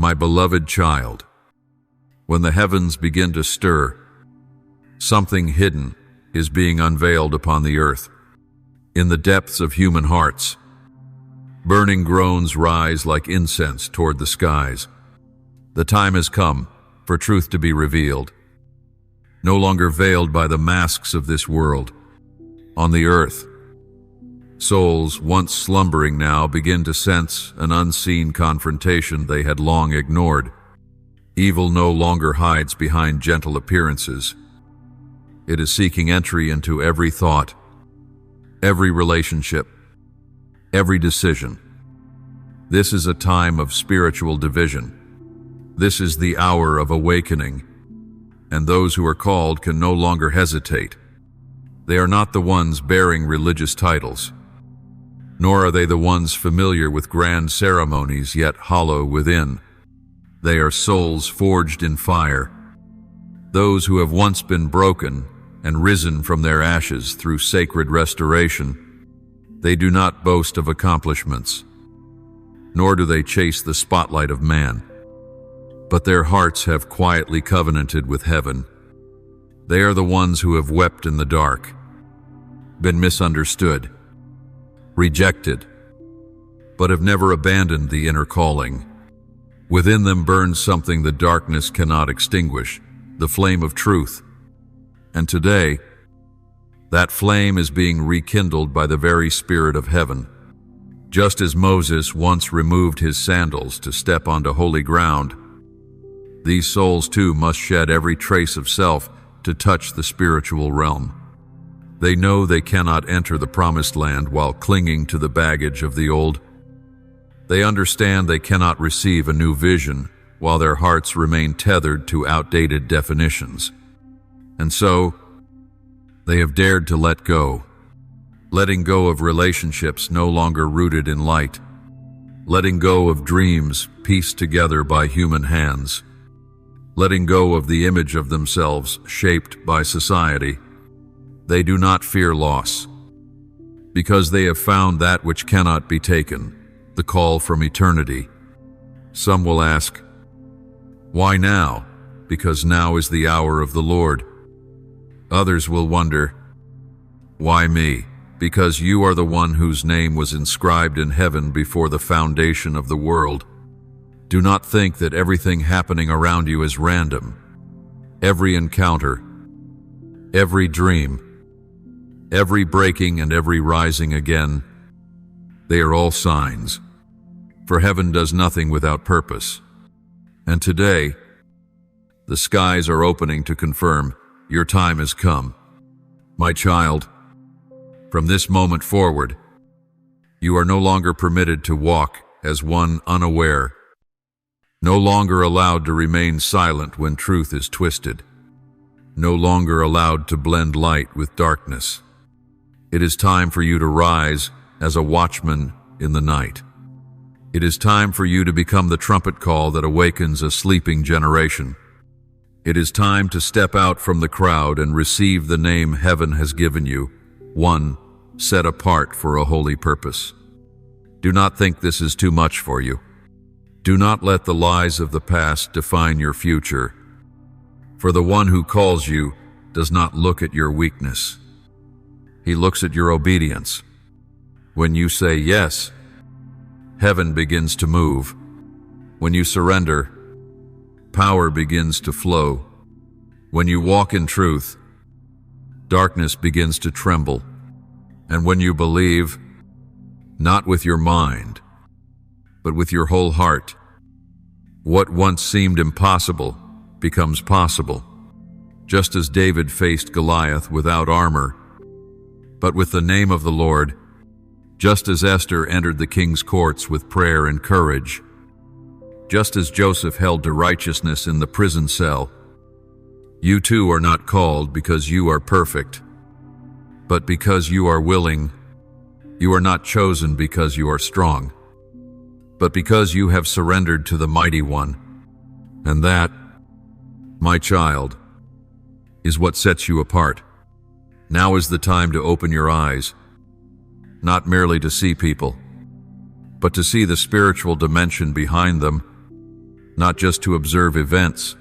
My beloved child, when the heavens begin to stir, something hidden is being unveiled upon the earth. In the depths of human hearts, burning groans rise like incense toward the skies. The time has come for truth to be revealed, no longer veiled by the masks of this world. On the earth, souls once slumbering now begin to sense an unseen confrontation they had long ignored. Evil no longer hides behind gentle appearances. It is seeking entry into every thought, every relationship, every decision. This is a time of spiritual division. This is the hour of awakening, and those who are called can no longer hesitate. They are not the ones bearing religious titles, nor are they the ones familiar with grand ceremonies yet hollow within. They are souls forged in fire, those who have once been broken and risen from their ashes through sacred restoration. They do not boast of accomplishments, nor do they chase the spotlight of man, but their hearts have quietly covenanted with heaven. They are the ones who have wept in the dark, been misunderstood, rejected, but have never abandoned the inner calling. Within them burns something the darkness cannot extinguish, the flame of truth. And today, that flame is being rekindled by the very Spirit of heaven. Just as Moses once removed his sandals to step onto holy ground, these souls too must shed every trace of self to touch the spiritual realm. They know they cannot enter the promised land while clinging to the baggage of the old. They understand they cannot receive a new vision while their hearts remain tethered to outdated definitions. And so, they have dared to let go, letting go of relationships no longer rooted in light, letting go of dreams pieced together by human hands, letting go of the image of themselves shaped by society. They do not fear loss, because they have found that which cannot be taken, the call from eternity. Some will ask, why now? Because now is the hour of the Lord. Others will wonder, why me? Because you are the one whose name was inscribed in heaven before the foundation of the world. Do not think that everything happening around you is random. Every encounter, every dream, every breaking and every rising again, they are all signs. For heaven does nothing without purpose. And today, the skies are opening to confirm your time has come. My child, from this moment forward, you are no longer permitted to walk as one unaware, no longer allowed to remain silent when truth is twisted, no longer allowed to blend light with darkness. It is time for you to rise as a watchman in the night. It is time for you to become the trumpet call that awakens a sleeping generation. It is time to step out from the crowd and receive the name heaven has given you, one set apart for a holy purpose. Do not think this is too much for you. Do not let the lies of the past define your future. For the one who calls you does not look at your weakness. He looks at your obedience. When you say yes, heaven begins to move. When you surrender, power begins to flow. When you walk in truth, darkness begins to tremble. And when you believe, not with your mind, but with your whole heart, what once seemed impossible becomes possible. Just as David faced Goliath without armor, but with the name of the Lord, just as Esther entered the king's courts with prayer and courage, just as Joseph held to righteousness in the prison cell, you too are not called because you are perfect, but because you are willing. You are not chosen because you are strong, but because you have surrendered to the Mighty One. And that, my child, is what sets you apart. Now is the time to open your eyes, not merely to see people, but to see the spiritual dimension behind them. not just to observe events,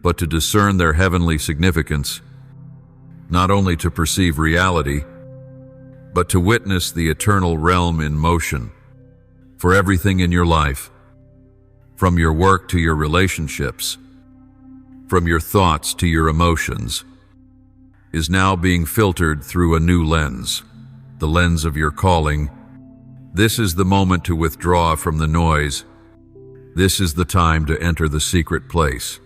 but to discern their heavenly significance, not only to perceive reality, but to witness the eternal realm in motion. For everything in your life, from your work to your relationships, from your thoughts to your emotions, is now being filtered through a new lens, the lens of your calling. This is the moment to withdraw from the noise. This is the time to enter the secret place,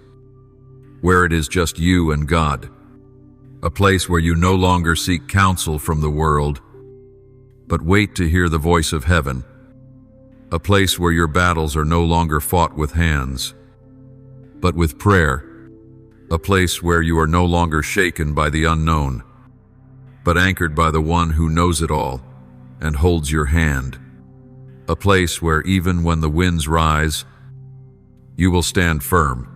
where it is just you and God, a place where you no longer seek counsel from the world, but wait to hear the voice of heaven, a place where your battles are no longer fought with hands, but with prayer, a place where you are no longer shaken by the unknown, but anchored by the one who knows it all and holds your hand, a place where even when the winds rise, you will stand firm,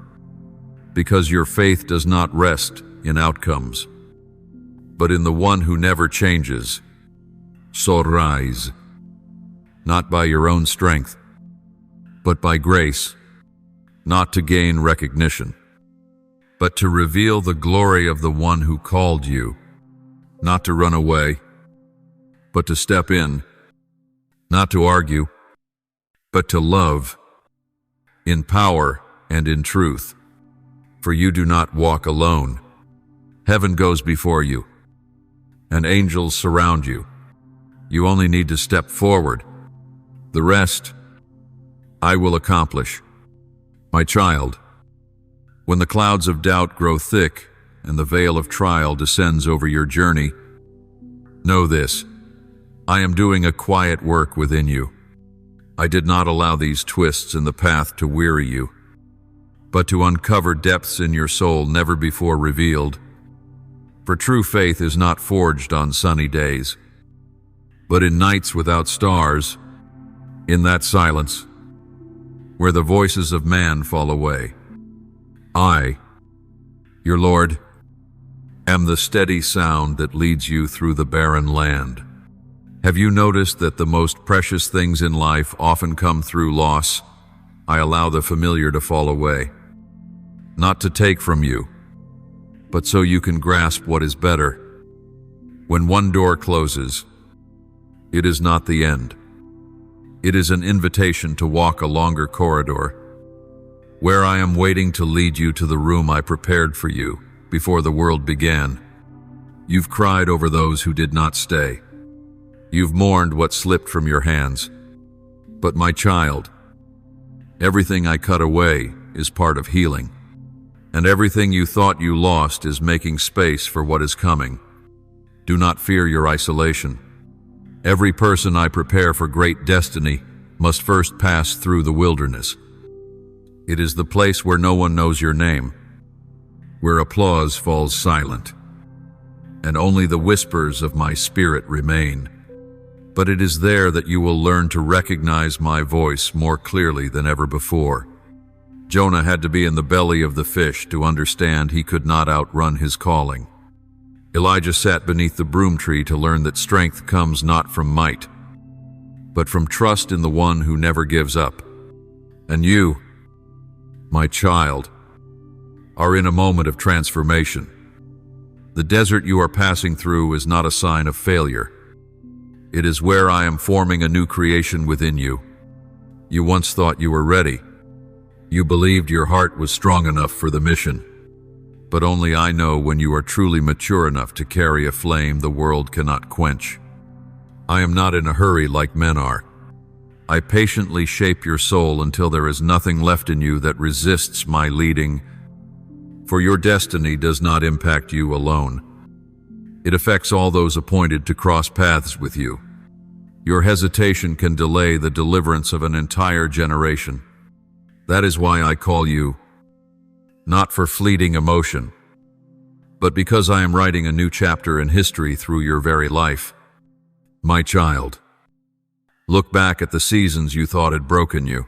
because your faith does not rest in outcomes, but in the one who never changes. So rise, not by your own strength, but by grace, not to gain recognition, but to reveal the glory of the one who called you, not to run away, but to step in, not to argue, but to love, in power and in truth. For you do not walk alone. Heaven goes before you, and angels surround you. You only need to step forward. The rest, I will accomplish. My child, when the clouds of doubt grow thick and the veil of trial descends over your journey, know this: I am doing a quiet work within you. I did not allow these twists in the path to weary you, but to uncover depths in your soul never before revealed. For true faith is not forged on sunny days, but in nights without stars, in that silence, where the voices of man fall away. I, your Lord, am the steady sound that leads you through the barren land. Have you noticed that the most precious things in life often come through loss? I allow the familiar to fall away, not to take from you, but so you can grasp what is better. When one door closes, it is not the end. It is an invitation to walk a longer corridor, where I am waiting to lead you to the room I prepared for you before the world began. You've cried over those who did not stay. You've mourned what slipped from your hands. But my child, everything I cut away is part of healing, and everything you thought you lost is making space for what is coming. Do not fear your isolation. Every person I prepare for great destiny must first pass through the wilderness. It is the place where no one knows your name, where applause falls silent, and only the whispers of my spirit remain. But it is there that you will learn to recognize my voice more clearly than ever before. Jonah had to be in the belly of the fish to understand he could not outrun his calling. Elijah sat beneath the broom tree to learn that strength comes not from might, but from trust in the one who never gives up. And you, my child, are in a moment of transformation. The desert you are passing through is not a sign of failure. It is where I am forming a new creation within you. You once thought you were ready. You believed your heart was strong enough for the mission. But only I know when you are truly mature enough to carry a flame the world cannot quench. I am not in a hurry like men are. I patiently shape your soul until there is nothing left in you that resists my leading. For your destiny does not impact you alone. It affects all those appointed to cross paths with you. Your hesitation can delay the deliverance of an entire generation. That is why I call you, not for fleeting emotion, but because I am writing a new chapter in history through your very life. My child, look back at the seasons you thought had broken you.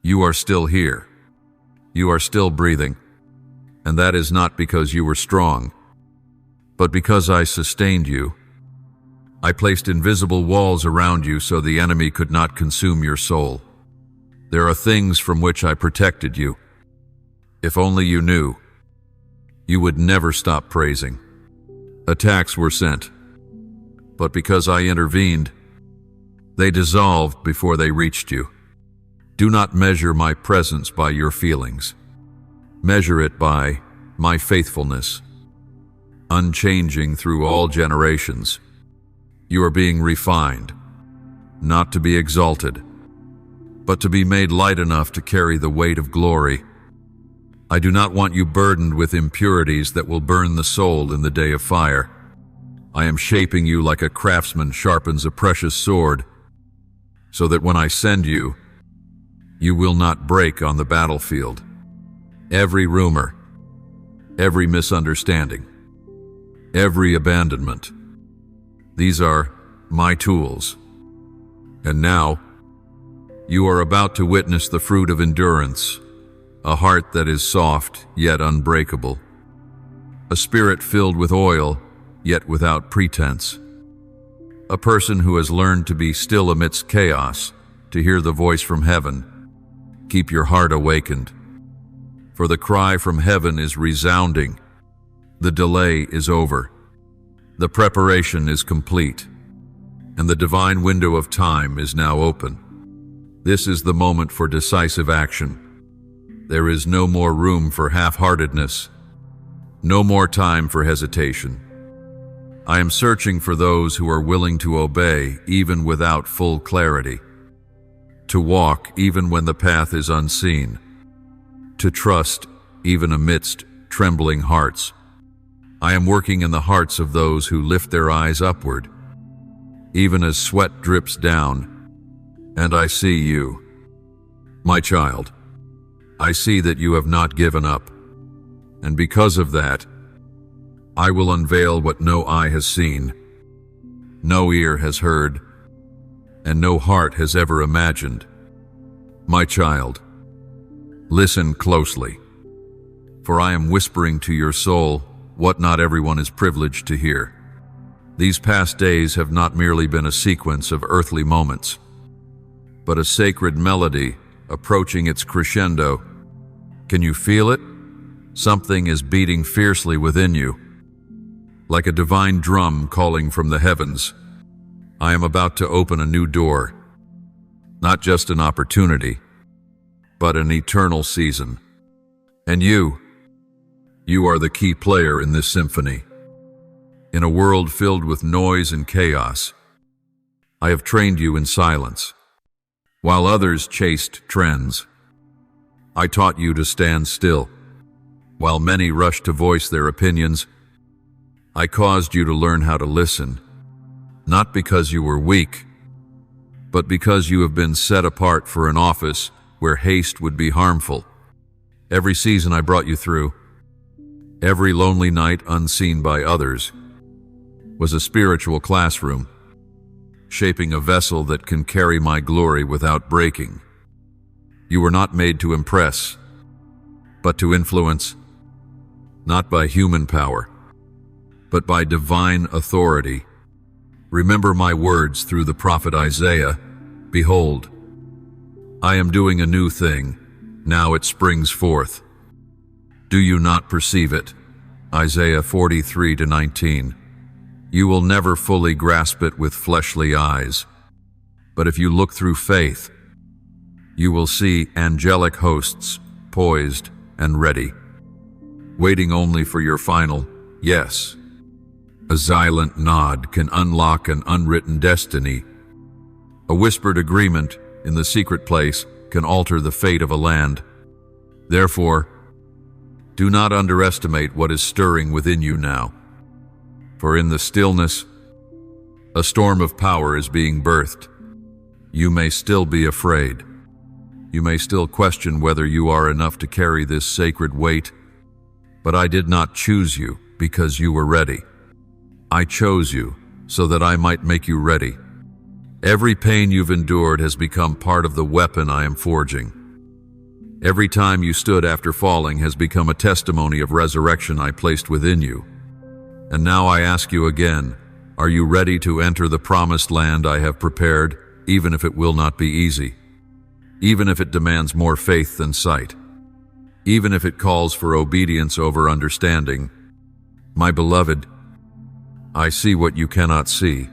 You are still here. You are still breathing. And that is not because you were strong, but because I sustained you. I placed invisible walls around you so the enemy could not consume your soul. There are things from which I protected you. If only you knew, you would never stop praising. Attacks were sent, but because I intervened, they dissolved before they reached you. Do not measure my presence by your feelings. Measure it by my faithfulness, unchanging through all generations. You are being refined, not to be exalted, but to be made light enough to carry the weight of glory. I do not want you burdened with impurities that will burn the soul in the day of fire. I am shaping you like a craftsman sharpens a precious sword, so that when I send you, you will not break on the battlefield. Every rumor, every misunderstanding, every abandonment, these are my tools. And now, you are about to witness the fruit of endurance, a heart that is soft yet unbreakable, a spirit filled with oil yet without pretense, a person who has learned to be still amidst chaos, to hear the voice from heaven. Keep your heart awakened, for the cry from heaven is resounding. The delay is over. The preparation is complete, and the divine window of time is now open. This is the moment for decisive action. There is no more room for half-heartedness, no more time for hesitation. I am searching for those who are willing to obey even without full clarity, to walk even when the path is unseen, to trust even amidst trembling hearts. I am working in the hearts of those who lift their eyes upward, even as sweat drips down, and I see you. My child, I see that you have not given up, and because of that, I will unveil what no eye has seen, no ear has heard, and no heart has ever imagined. My child, listen closely, for I am whispering to your soul what not everyone is privileged to hear. These past days have not merely been a sequence of earthly moments, but a sacred melody approaching its crescendo. Can you feel it? Something is beating fiercely within you, like a divine drum calling from the heavens. I am about to open a new door, not just an opportunity, but an eternal season. And you are the key player in this symphony. In a world filled with noise and chaos, I have trained you in silence. While others chased trends, I taught you to stand still. While many rushed to voice their opinions, I caused you to learn how to listen, not because you were weak, but because you have been set apart for an office where haste would be harmful. Every season I brought you through, every lonely night unseen by others, was a spiritual classroom, shaping a vessel that can carry my glory without breaking. You were not made to impress, but to influence, not by human power, but by divine authority. Remember my words through the prophet Isaiah. Behold, I am doing a new thing. Now it springs forth. Do you not perceive it? Isaiah 43:19. You will never fully grasp it with fleshly eyes, but if you look through faith, you will see angelic hosts poised and ready, waiting only for your final yes. A silent nod can unlock an unwritten destiny. A whispered agreement in the secret place can alter the fate of a land. Therefore, do not underestimate what is stirring within you now. For in the stillness, a storm of power is being birthed. You may still be afraid. You may still question whether you are enough to carry this sacred weight, but I did not choose you because you were ready. I chose you so that I might make you ready. Every pain you've endured has become part of the weapon I am forging. Every time you stood after falling has become a testimony of resurrection I placed within you. And now I ask you again, are you ready to enter the promised land I have prepared, even if it will not be easy? even if it demands more faith than sight, even if it calls for obedience over understanding. My beloved, I see what you cannot see.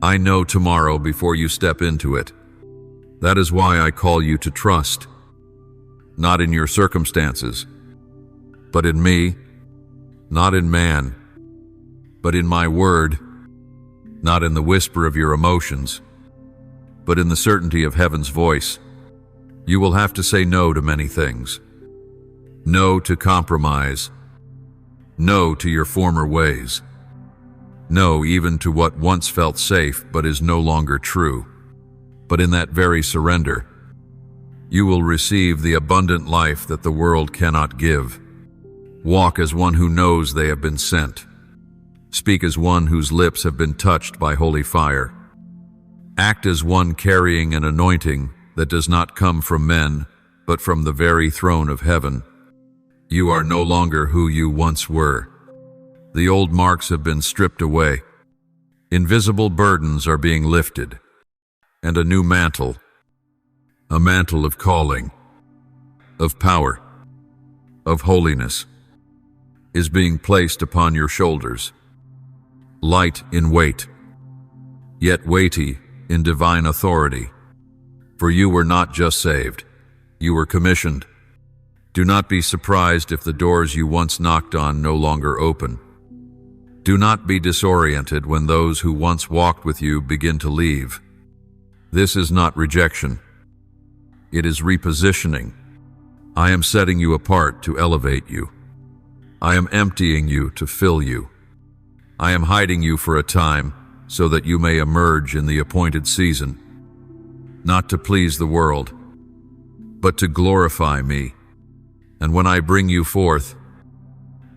I know tomorrow before you step into it. That is why I call you to trust, not in your circumstances, but in me, not in man, but in my word, not in the whisper of your emotions, but in the certainty of heaven's voice. You will have to say no to many things. No to compromise. No to your former ways. No even to what once felt safe but is no longer true. But in that very surrender, you will receive the abundant life that the world cannot give. Walk as one who knows they have been sent. Speak as one whose lips have been touched by holy fire. Act as one carrying an anointing that does not come from men, but from the very throne of heaven. You are no longer who you once were. The old marks have been stripped away. Invisible burdens are being lifted, and a new mantle, a mantle of calling, of power, of holiness, is being placed upon your shoulders. Light in weight, yet weighty in divine authority. For you were not just saved, you were commissioned. Do not be surprised if the doors you once knocked on no longer open. Do not be disoriented when those who once walked with you begin to leave. This is not rejection. It is repositioning. I am setting you apart to elevate you. I am emptying you to fill you. I am hiding you for a time so that you may emerge in the appointed season, not to please the world, but to glorify me. And when I bring you forth,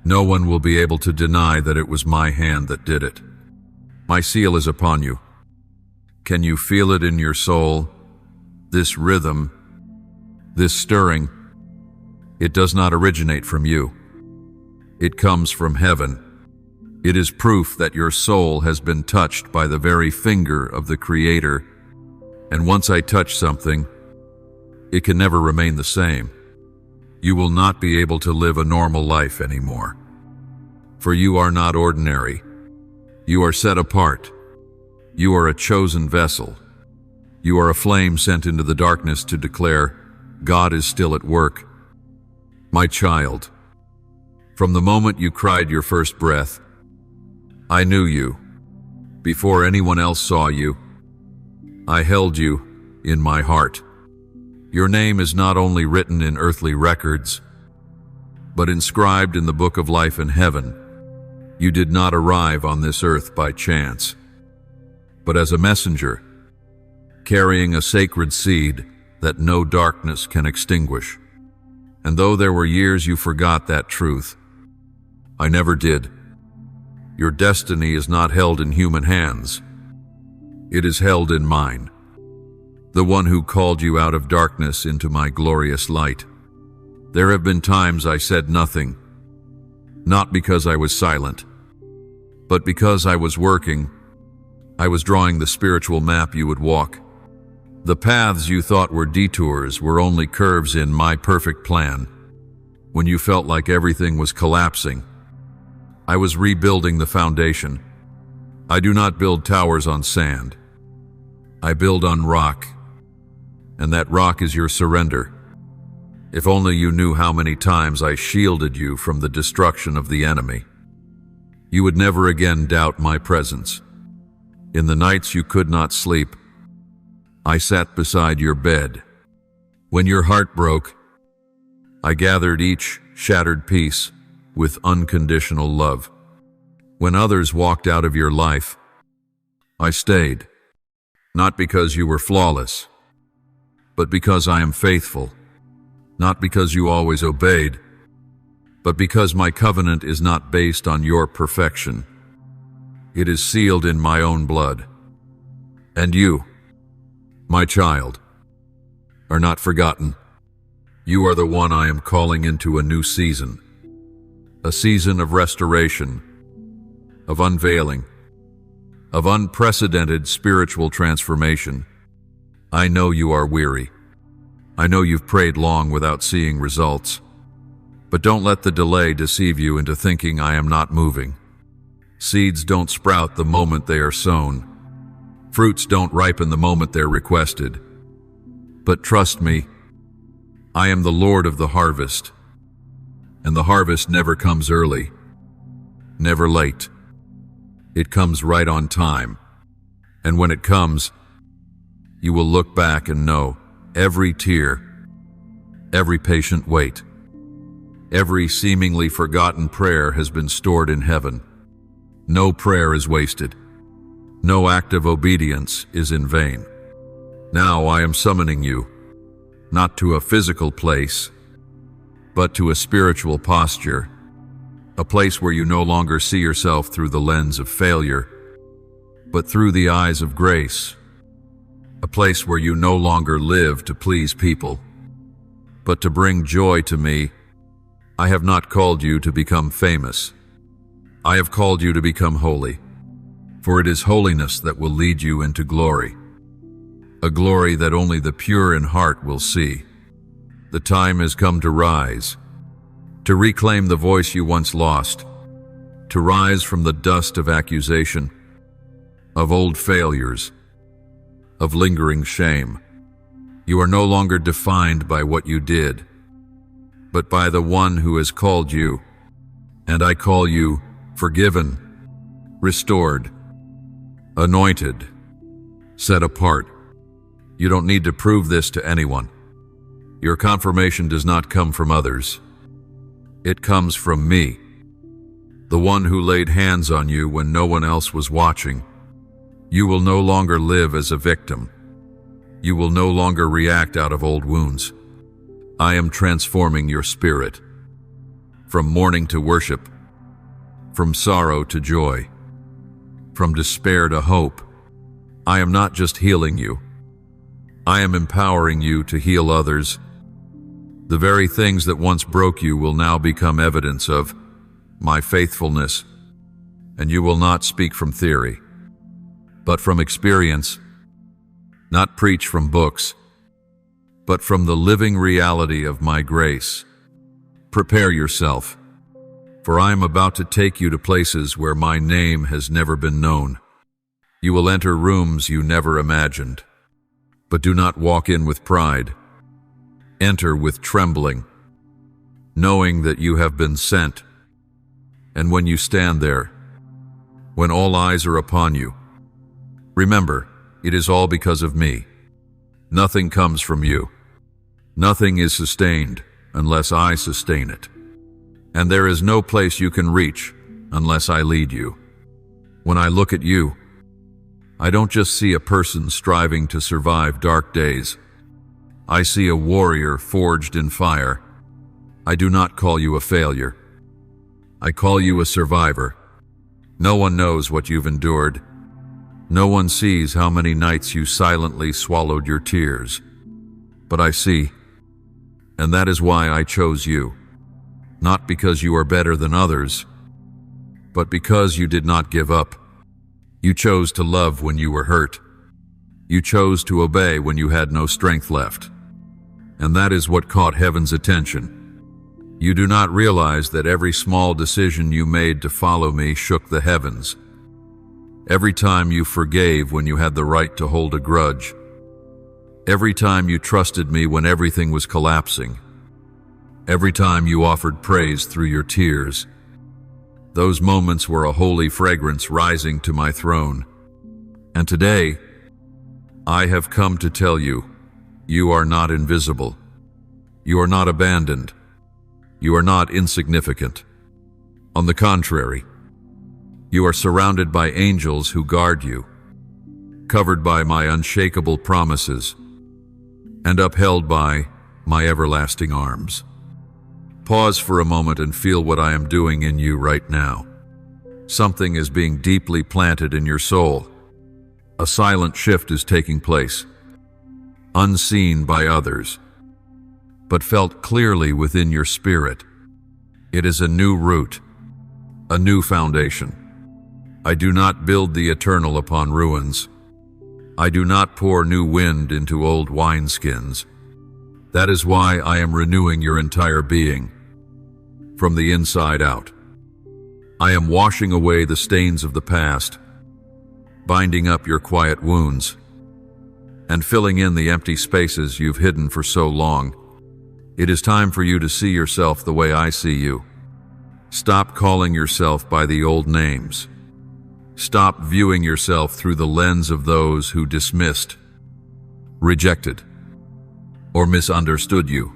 no one will be able to deny that it was my hand that did it. My seal is upon you. Can you feel it in your soul? This rhythm, this stirring, it does not originate from you. It comes from heaven. It is proof that your soul has been touched by the very finger of the Creator. And once I touch something, it can never remain the same. You will not be able to live a normal life anymore. For you are not ordinary. You are set apart. You are a chosen vessel. You are a flame sent into the darkness to declare, God is still at work. My child, from the moment you cried your first breath, I knew you. Before anyone else saw you, I held you in my heart. Your name is not only written in earthly records, but inscribed in the book of life in heaven. You did not arrive on this earth by chance, but as a messenger, carrying a sacred seed that no darkness can extinguish. And though there were years you forgot that truth, I never did. Your destiny is not held in human hands. It is held in mine, the one who called you out of darkness into my glorious light. There have been times I said nothing, not because I was silent, but because I was working. I was drawing the spiritual map you would walk. The paths you thought were detours were only curves in my perfect plan. When you felt like everything was collapsing, I was rebuilding the foundation. I do not build towers on sand. I build on rock. And that rock is your surrender. If only you knew how many times I shielded you from the destruction of the enemy. You would never again doubt my presence. In the nights you could not sleep, I sat beside your bed. When your heart broke, I gathered each shattered piece with unconditional love. When others walked out of your life, I stayed, not because you were flawless, but because I am faithful, not because you always obeyed, but because my covenant is not based on your perfection. It is sealed in my own blood. And you, my child, are not forgotten. You are the one I am calling into a new season, a season of restoration, of unveiling, of unprecedented spiritual transformation. I know you are weary. I know you've prayed long without seeing results, but don't let the delay deceive you into thinking I am not moving. Seeds don't sprout the moment they are sown. Fruits don't ripen the moment they're requested. But trust me, I am the Lord of the harvest, and the harvest never comes early, never late. It comes right on time, and when it comes, you will look back and know every tear, every patient wait, every seemingly forgotten prayer has been stored in heaven. No prayer is wasted. No act of obedience is in vain. Now I am summoning you, not to a physical place, but to a spiritual posture, a place where you no longer see yourself through the lens of failure, but through the eyes of grace, a place where you no longer live to please people, but to bring joy to me. I have not called you to become famous. I have called you to become holy, for it is holiness that will lead you into glory, a glory that only the pure in heart will see. The time has come to rise, to reclaim the voice you once lost, to rise from the dust of accusation, of old failures, of lingering shame. You are no longer defined by what you did, but by the one who has called you, and I call you forgiven, restored, anointed, set apart. You don't need to prove this to anyone. Your confirmation does not come from others. It comes from me, the one who laid hands on you when no one else was watching. You will no longer live as a victim. You will no longer react out of old wounds. I am transforming your spirit, from mourning to worship, from sorrow to joy, from despair to hope. I am not just healing you. I am empowering you to heal others. The very things that once broke you will now become evidence of my faithfulness, and you will not speak from theory, but from experience, not preach from books, but from the living reality of my grace. Prepare yourself, for I am about to take you to places where my name has never been known. You will enter rooms you never imagined. But do not walk in with pride. Enter with trembling, knowing that you have been sent. And when you stand there, when all eyes are upon you, remember, it is all because of me. Nothing comes from you. Nothing is sustained unless I sustain it. And there is no place you can reach unless I lead you. When I look at you, I don't just see a person striving to survive dark days. I see a warrior forged in fire. I do not call you a failure. I call you a survivor. No one knows what you've endured. No one sees how many nights you silently swallowed your tears. But I see, and that is why I chose you. Not because you are better than others, but because you did not give up. You chose to love when you were hurt. You chose to obey when you had no strength left. And that is what caught heaven's attention. You do not realize that every small decision you made to follow me shook the heavens. Every time you forgave when you had the right to hold a grudge. Every time you trusted me when everything was collapsing. Every time you offered praise through your tears. Those moments were a holy fragrance rising to my throne. And today, I have come to tell you, you are not invisible. You are not abandoned. You are not insignificant. On the contrary, you are surrounded by angels who guard you, covered by my unshakable promises, and upheld by my everlasting arms. Pause for a moment and feel what I am doing in you right now. Something is being deeply planted in your soul. A silent shift is taking place, unseen by others, but felt clearly within your spirit. It is a new root, a new foundation. I do not build the eternal upon ruins. I do not pour new wind into old wineskins. That is why I am renewing your entire being, from the inside out. I am washing away the stains of the past, binding up your quiet wounds, and filling in the empty spaces you've hidden for so long. It is time for you to see yourself the way I see you. Stop calling yourself by the old names. Stop viewing yourself through the lens of those who dismissed, rejected, or misunderstood you.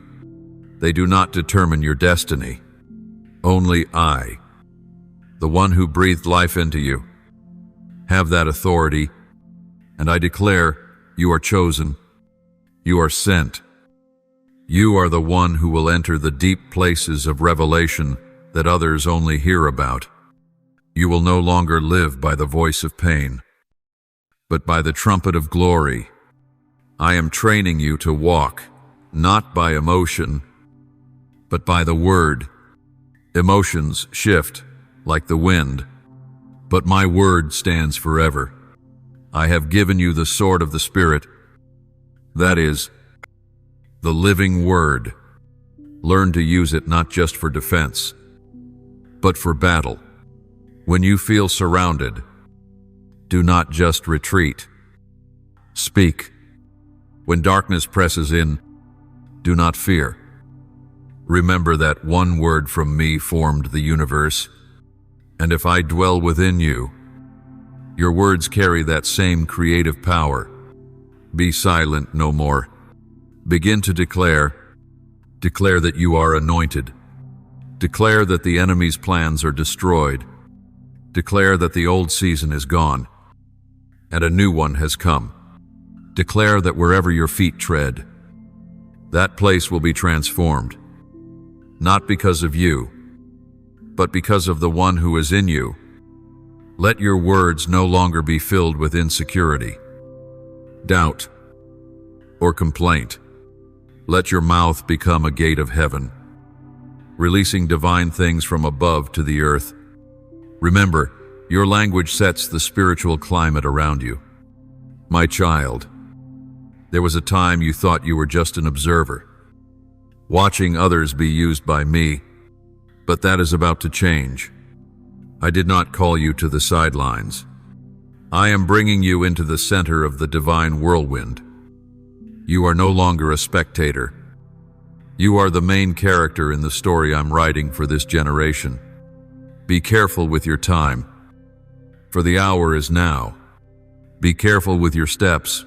They do not determine your destiny. Only I, the one who breathed life into you, have that authority, and I declare you are chosen. You are sent. You are the one who will enter the deep places of revelation that others only hear about. You will no longer live by the voice of pain, but by the trumpet of glory. I am training you to walk, not by emotion, but by the word. Emotions shift like the wind, but my word stands forever. I have given you the sword of the Spirit, that is, the living word. Learn to use it not just for defense, but for battle. When you feel surrounded, do not just retreat. Speak. When darkness presses in, do not fear. Remember that one word from me formed the universe, and if I dwell within you, your words carry that same creative power. Be silent no more. Begin to declare that you are anointed. Declare that the enemy's plans are destroyed. Declare that the old season is gone, and a new one has come. Declare that wherever your feet tread, that place will be transformed, not because of you, but because of the one who is in you. Let your words no longer be filled with insecurity, doubt, or complaint. Let your mouth become a gate of heaven, releasing divine things from above to the earth. Remember, your language sets the spiritual climate around you. My child, there was a time you thought you were just an observer, watching others be used by me, but that is about to change. I did not call you to the sidelines. I am bringing you into the center of the divine whirlwind. You are no longer a spectator. You are the main character in the story I'm writing for this generation. Be careful with your time, for the hour is now. Be careful with your steps,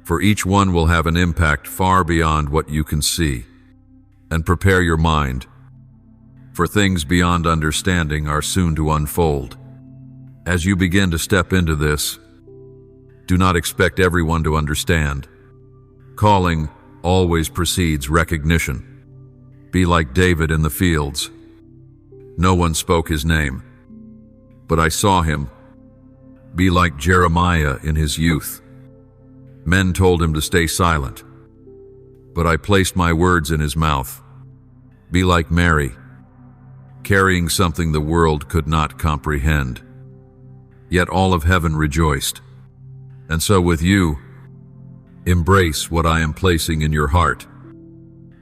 for each one will have an impact far beyond what you can see. And prepare your mind, for things beyond understanding are soon to unfold. As you begin to step into this, do not expect everyone to understand. Calling always precedes recognition. Be like David in the fields. No one spoke his name, but I saw him. Be like Jeremiah in his youth. Men told him to stay silent, but I placed my words in his mouth. Be like Mary, carrying something the world could not comprehend. Yet all of heaven rejoiced. And so with you, embrace what I am placing in your heart,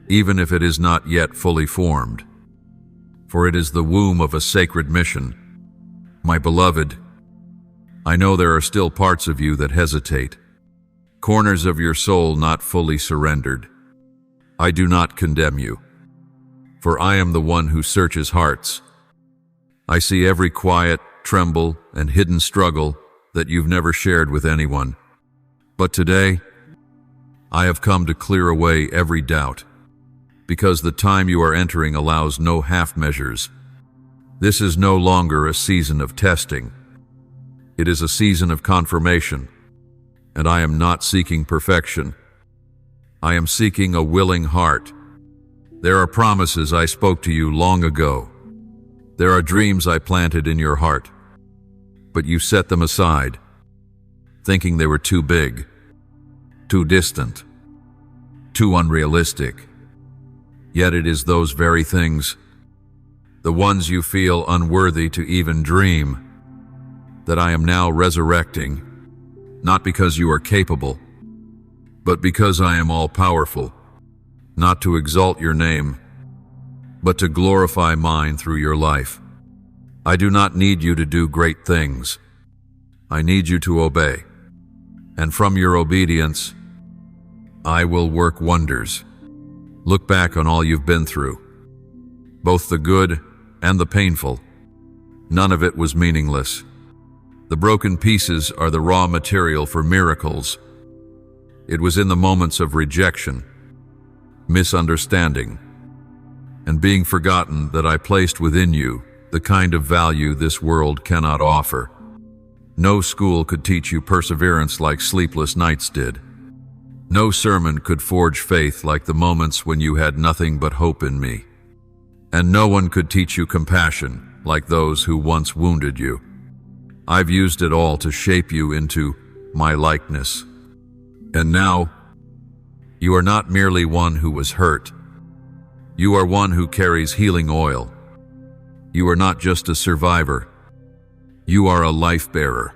even if it is not yet fully formed. For it is the womb of a sacred mission. My beloved, I know there are still parts of you that hesitate, corners of your soul not fully surrendered. I do not condemn you, for I am the one who searches hearts. I see every quiet, tremble, and hidden struggle that you've never shared with anyone. But today, I have come to clear away every doubt, because the time you are entering allows no half measures. This is no longer a season of testing. It is a season of confirmation, and I am not seeking perfection. I am seeking a willing heart. There are promises I spoke to you long ago. There are dreams I planted in your heart, but you set them aside, thinking they were too big, too distant, too unrealistic. Yet it is those very things, the ones you feel unworthy to even dream, that I am now resurrecting, not because you are capable, but because I am all-powerful. not to exalt your name, but to glorify mine through your life. I do not need you to do great things. I need you to obey. And from your obedience, I will work wonders. Look back on all you've been through, both the good and the painful. None of it was meaningless. The broken pieces are the raw material for miracles. It was in the moments of rejection, misunderstanding, and being forgotten that I placed within you the kind of value this world cannot offer. No school could teach you perseverance like sleepless nights did. No sermon could forge faith like the moments when you had nothing but hope in me. And no one could teach you compassion like those who once wounded you. I've used it all to shape you into my likeness. And now, you are not merely one who was hurt. You are one who carries healing oil. You are not just a survivor. You are a life-bearer.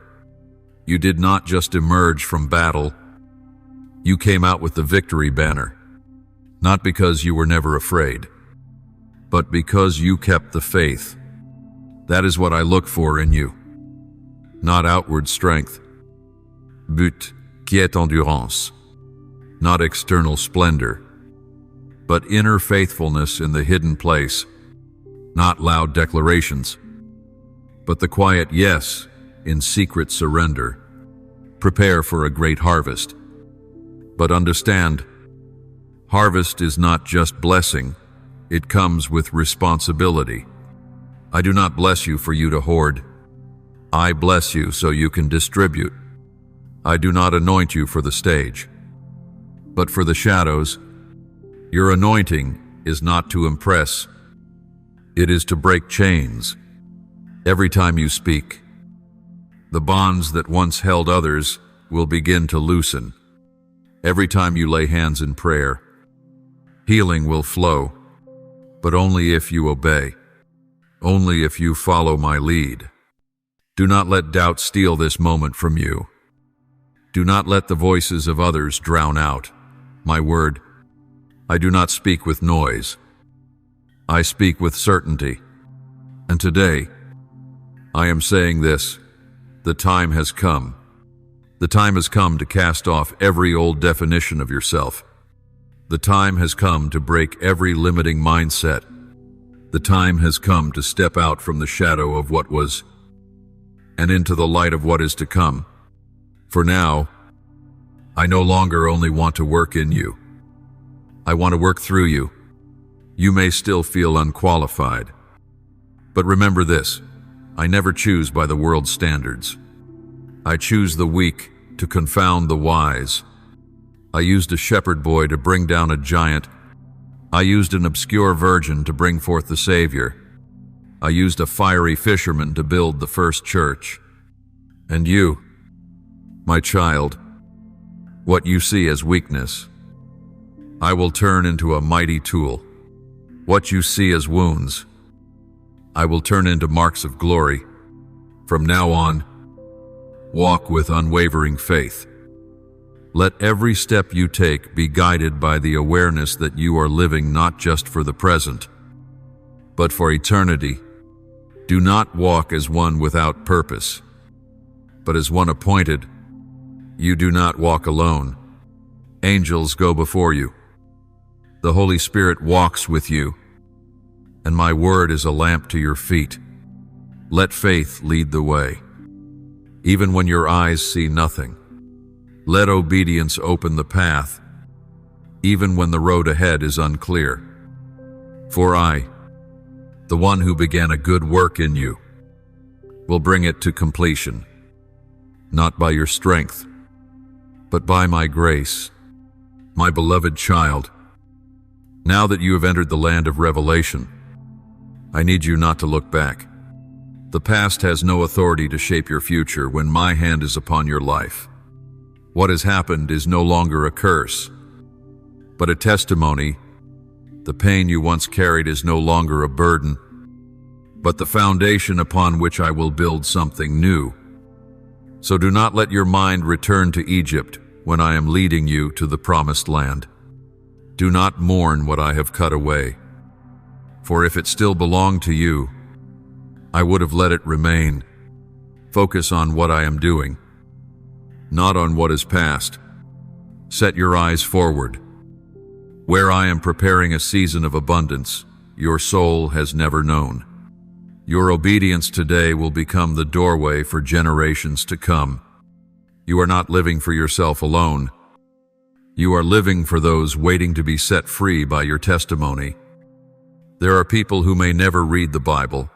You did not just emerge from battle. You came out with the victory banner, not because you were never afraid, but because you kept the faith. That is what I look for in you. Not outward strength, but quiet endurance. Not external splendor, but inner faithfulness in the hidden place. Not loud declarations, but the quiet yes in secret surrender. Prepare for a great harvest. But understand, harvest is not just blessing, it comes with responsibility. I do not bless you for you to hoard. I bless you so you can distribute. I do not anoint you for the stage, but for the shadows. Your anointing is not to impress. It is to break chains. Every time you speak, the bonds that once held others will begin to loosen. Every time you lay hands in prayer, healing will flow, but only if you obey, only if you follow my lead. Do not let doubt steal this moment from you. Do not let the voices of others drown out my word. I do not speak with noise. I speak with certainty. And today, I am saying this: the time has come. The time has come to cast off every old definition of yourself. The time has come to break every limiting mindset. The time has come to step out from the shadow of what was and into the light of what is to come. For now, I no longer only want to work in you. I want to work through you. You may still feel unqualified. But remember this: I never choose by the world's standards. I choose the weak to confound the wise. I used a shepherd boy to bring down a giant. I used an obscure virgin to bring forth the Savior. I used a fiery fisherman to build the first church. And you, my child, what you see as weakness, I will turn into a mighty tool. What you see as wounds, I will turn into marks of glory. From now on, walk with unwavering faith. Let every step you take be guided by the awareness that you are living not just for the present, but for eternity. Do not walk as one without purpose, but as one appointed. You do not walk alone. Angels go before you. The Holy Spirit walks with you, and my word is a lamp to your feet. Let faith lead the way. Even when your eyes see nothing, let obedience open the path, even when the road ahead is unclear. For I, the one who began a good work in you, will bring it to completion, not by your strength, but by my grace. My beloved child, now that you have entered the land of revelation, I need you not to look back. The past has no authority to shape your future when my hand is upon your life. What has happened is no longer a curse, but a testimony. The pain you once carried is no longer a burden, but the foundation upon which I will build something new. So do not let your mind return to Egypt when I am leading you to the promised land. Do not mourn what I have cut away, for if it still belonged to you, I would have let it remain. Focus on what I am doing, not on what is past. Set your eyes forward, where I am preparing a season of abundance your soul has never known. Your obedience today will become the doorway for generations to come. You are not living for yourself alone. You are living for those waiting to be set free by your testimony. There are people who may never read the Bible,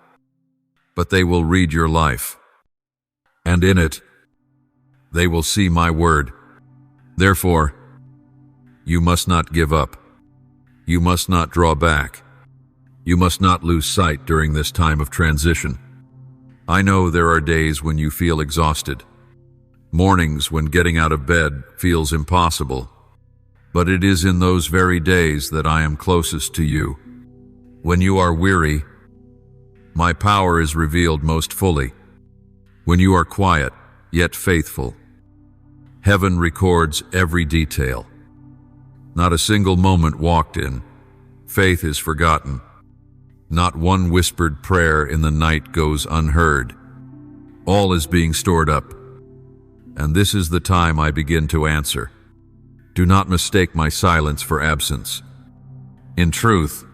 but they will read your life. And in it, they will see my word. Therefore, you must not give up. You must not draw back. You must not lose sight during this time of transition. I know there are days when you feel exhausted, mornings when getting out of bed feels impossible, but it is in those very days that I am closest to you. When you are weary, my power is revealed most fully. When you are quiet, yet faithful, heaven records every detail. Not a single moment walked in. Faith is forgotten. Not one whispered prayer in the night goes unheard. All is being stored up. And this is the time I begin to answer. Do not mistake my silence for absence. In truth,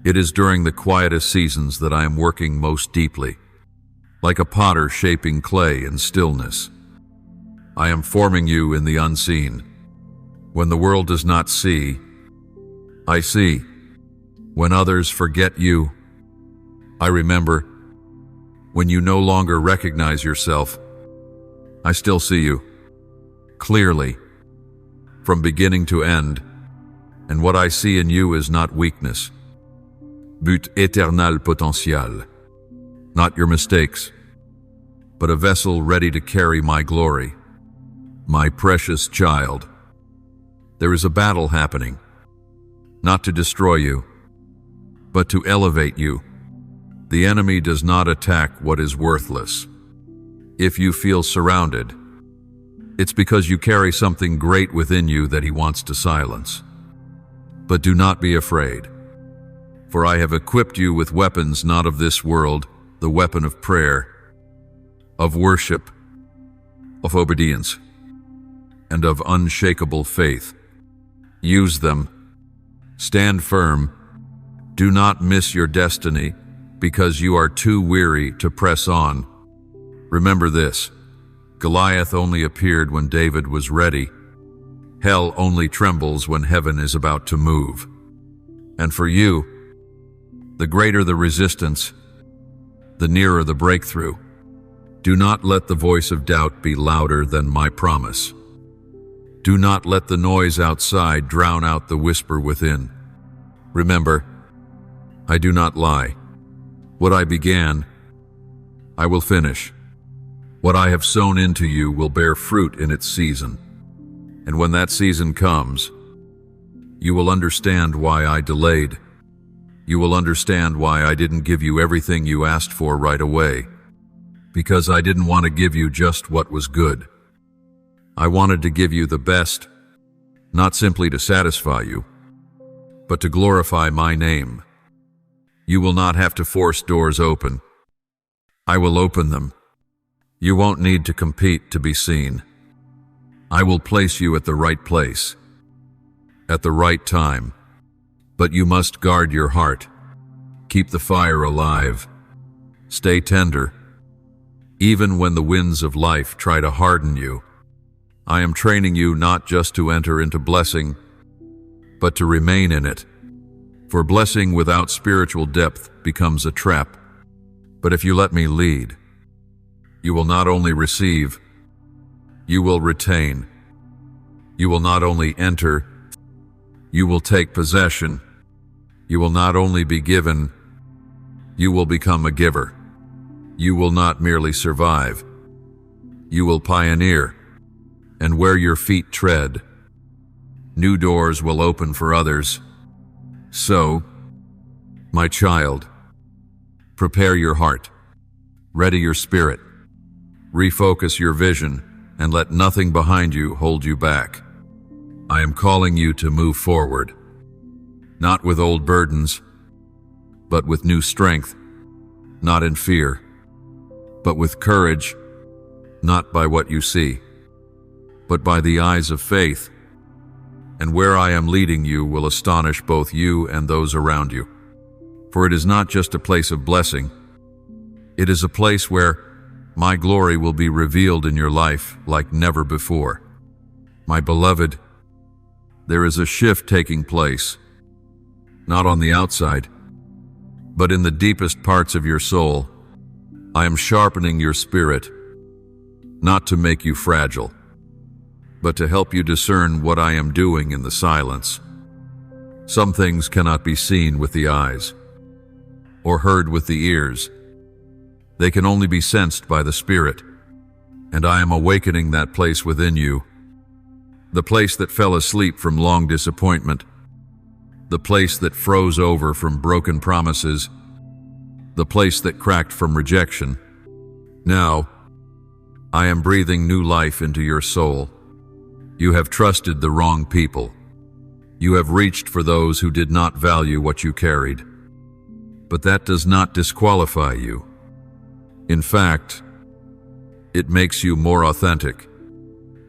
it is during the quietest seasons that I am working most deeply, like a potter shaping clay in stillness. I am forming you in the unseen. When the world does not see, I see. When others forget you, I remember. When you no longer recognize yourself, I still see you, clearly, from beginning to end, and what I see in you is not weakness, but éternel potentiel, not your mistakes, but a vessel ready to carry my glory. My precious child, there is a battle happening, not to destroy you, but to elevate you. The enemy does not attack what is worthless. If you feel surrounded, it's because you carry something great within you that he wants to silence. But do not be afraid, for I have equipped you with weapons not of this world, the weapon of prayer, of worship, of obedience, and of unshakable faith. Use them. Stand firm. Do not miss your destiny because you are too weary to press on. Remember this. Goliath only appeared when David was ready. Hell only trembles when heaven is about to move. And for you, the greater the resistance, the nearer the breakthrough. Do not let the voice of doubt be louder than my promise. Do not let the noise outside drown out the whisper within. Remember, I do not lie. What I began, I will finish. What I have sown into you will bear fruit in its season. And when that season comes, you will understand why I delayed. You will understand why I didn't give you everything you asked for right away. Because I didn't want to give you just what was good. I wanted to give you the best, not simply to satisfy you, but to glorify my name. You will not have to force doors open. I will open them. You won't need to compete to be seen. I will place you at the right place, at the right time. But you must guard your heart. Keep the fire alive. Stay tender. Even when the winds of life try to harden you, I am training you not just to enter into blessing, but to remain in it. For blessing without spiritual depth becomes a trap. But if you let me lead, you will not only receive, you will retain. You will not only enter, you will take possession. You will not only be given, you will become a giver. You will not merely survive, you will pioneer. And where your feet tread, new doors will open for others. So, my child, prepare your heart, ready your spirit, refocus your vision, and let nothing behind you hold you back. I am calling you to move forward, not with old burdens, but with new strength, not in fear, but with courage, not by what you see, but by the eyes of faith. And where I am leading you will astonish both you and those around you. For it is not just a place of blessing, it is a place where my glory will be revealed in your life like never before. My beloved, there is a shift taking place, not on the outside, but in the deepest parts of your soul. I am sharpening your spirit, not to make you fragile, but to help you discern what I am doing in the silence. Some things cannot be seen with the eyes, or heard with the ears. They can only be sensed by the Spirit, and I am awakening that place within you, the place that fell asleep from long disappointment, the place that froze over from broken promises, the place that cracked from rejection. Now, I am breathing new life into your soul. You have trusted the wrong people. You have reached for those who did not value what you carried. But that does not disqualify you. In fact, it makes you more authentic.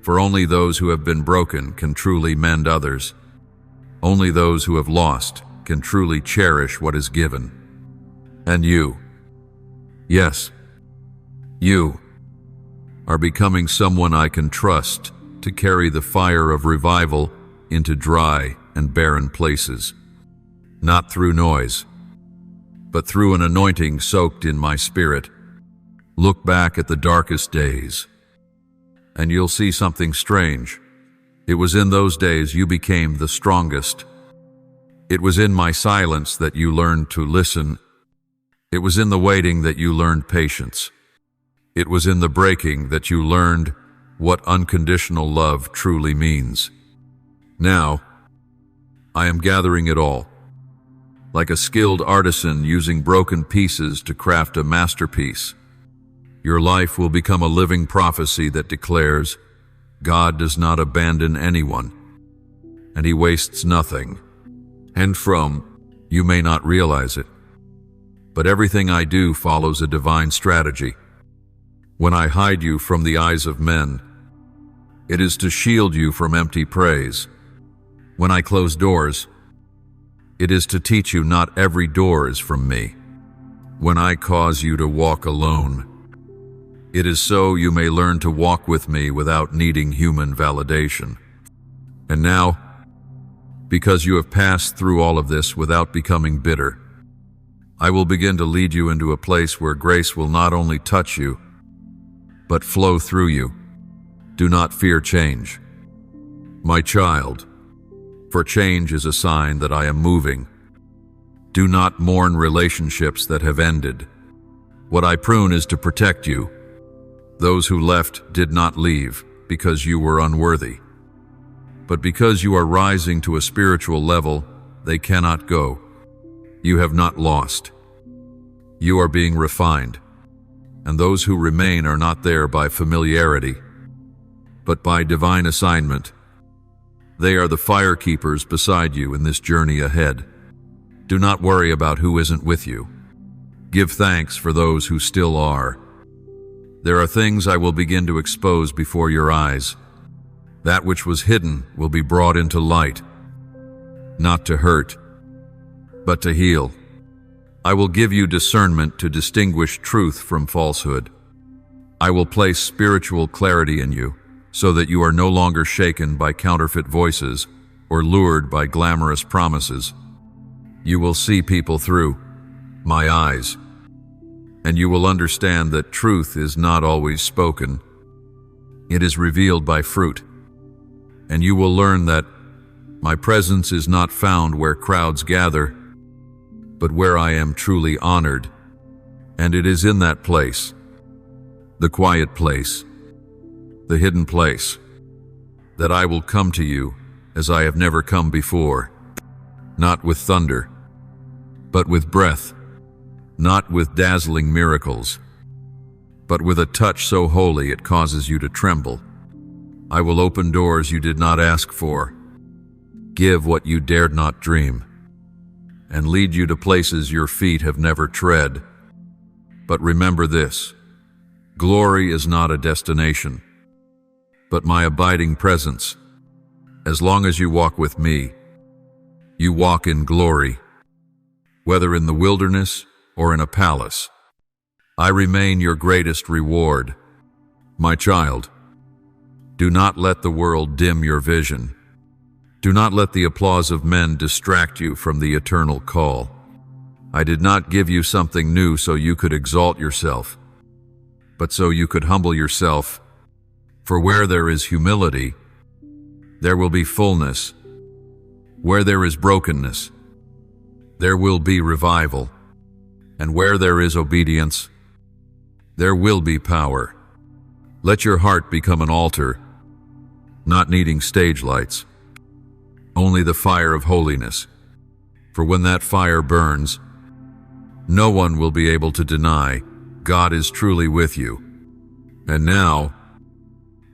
For only those who have been broken can truly mend others. Only those who have lost can truly cherish what is given. And you, yes, you, are becoming someone I can trust to carry the fire of revival into dry and barren places. Not through noise, but through an anointing soaked in my spirit. Look back at the darkest days, and you'll see something strange. It was in those days you became the strongest. It was in my silence that you learned to listen. It was in the waiting that you learned patience. It was in the breaking that you learned what unconditional love truly means. Now, I am gathering it all, like a skilled artisan using broken pieces to craft a masterpiece. Your life will become a living prophecy that declares, God does not abandon anyone, and He wastes nothing. And you may not realize it, but everything I do follows a divine strategy. When I hide you from the eyes of men, it is to shield you from empty praise. When I close doors, it is to teach you not every door is from me. When I cause you to walk alone, it is so you may learn to walk with me without needing human validation. And now, because you have passed through all of this without becoming bitter, I will begin to lead you into a place where grace will not only touch you, but flow through you. Do not fear change, my child, for change is a sign that I am moving. Do not mourn relationships that have ended. What I prune is to protect you. Those who left did not leave because you were unworthy, but because you are rising to a spiritual level, they cannot go. You have not lost. You are being refined, and those who remain are not there by familiarity, but by divine assignment. They are the fire keepers beside you in this journey ahead. Do not worry about who isn't with you. Give thanks for those who still are. There are things I will begin to expose before your eyes. That which was hidden will be brought into light, not to hurt, but to heal. I will give you discernment to distinguish truth from falsehood. I will place spiritual clarity in you, so that you are no longer shaken by counterfeit voices or lured by glamorous promises. You will see people through my eyes, and you will understand that truth is not always spoken. It is revealed by fruit. And you will learn that my presence is not found where crowds gather, but where I am truly honored. And it is in that place, the quiet place, the hidden place, that I will come to you as I have never come before, not with thunder, but with breath, not with dazzling miracles, but with a touch so holy it causes you to tremble. I will open doors you did not ask for, give what you dared not dream, and lead you to places your feet have never tread. But remember this: glory is not a destination, but my abiding presence. As long as you walk with me, you walk in glory. Whether in the wilderness or in a palace, I remain your greatest reward. My child, do not let the world dim your vision. Do not let the applause of men distract you from the eternal call. I did not give you something new so you could exalt yourself, but so you could humble yourself. For where there is humility, there will be fullness. Where there is brokenness, there will be revival. And where there is obedience, there will be power. Let your heart become an altar, not needing stage lights, only the fire of holiness. For when that fire burns, no one will be able to deny God is truly with you. And now,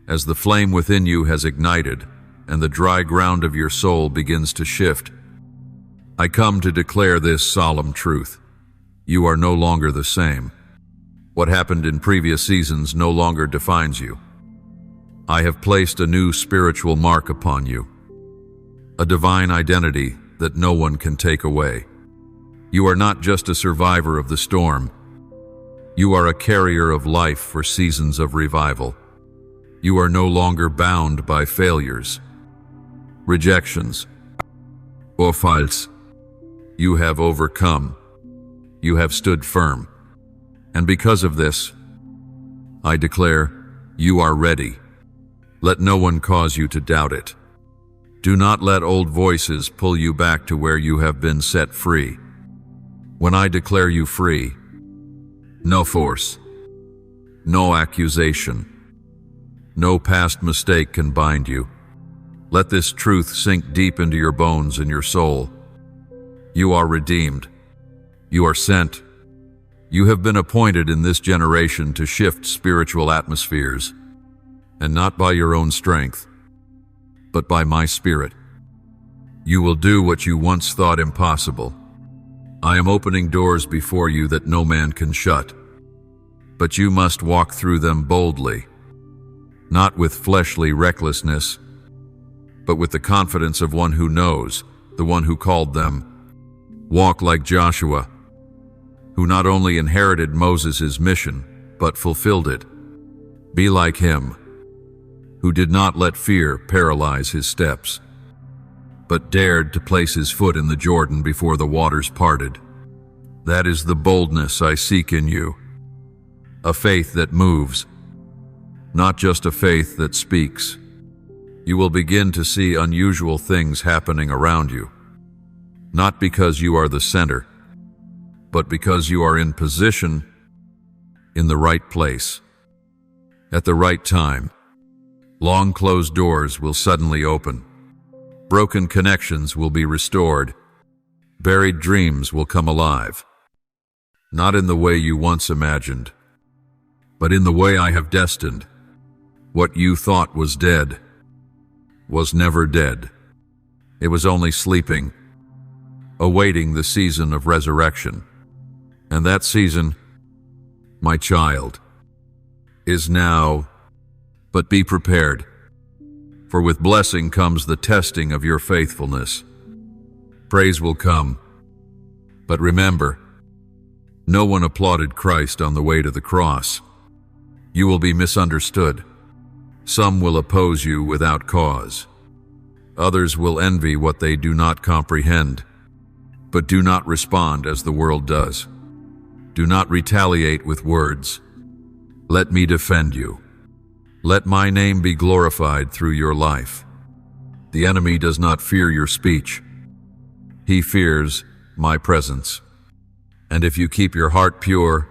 as the flame within you has ignited and the dry ground of your soul begins to shift, I come to declare this solemn truth: you are no longer the same. What happened in previous seasons no longer defines you. I have placed a new spiritual mark upon you, a divine identity that no one can take away. You are not just a survivor of the storm. You are a carrier of life for seasons of revival. You are no longer bound by failures, rejections, or faults. You have overcome. You have stood firm. And because of this, I declare, you are ready. Let no one cause you to doubt it. Do not let old voices pull you back to where you have been set free. When I declare you free, no force, no accusation, no past mistake can bind you. Let this truth sink deep into your bones and your soul. You are redeemed. You are sent. You have been appointed in this generation to shift spiritual atmospheres, and not by your own strength, but by my Spirit. You will do what you once thought impossible. I am opening doors before you that no man can shut, but you must walk through them boldly, not with fleshly recklessness, but with the confidence of one who knows, the one who called them. Walk like Joshua, who not only inherited Moses' mission, but fulfilled it. Be like him, who did not let fear paralyze his steps, but dared to place his foot in the Jordan before the waters parted. That is the boldness I seek in you, a faith that moves, not just a faith that speaks. You will begin to see unusual things happening around you, not because you are the center, but because you are in position, in the right place, at the right time. Long closed doors will suddenly open. Broken connections will be restored. Buried dreams will come alive. Not in the way you once imagined, but in the way I have destined. What you thought was dead was never dead. It was only sleeping, awaiting the season of resurrection. And that season, my child, is now. But be prepared, for with blessing comes the testing of your faithfulness. Praise will come, but remember, no one applauded Christ on the way to the cross. You will be misunderstood. Some will oppose you without cause. Others will envy what they do not comprehend. But do not respond as the world does. Do not retaliate with words. Let me defend you. Let my name be glorified through your life. The enemy does not fear your speech. He fears my presence. And if you keep your heart pure,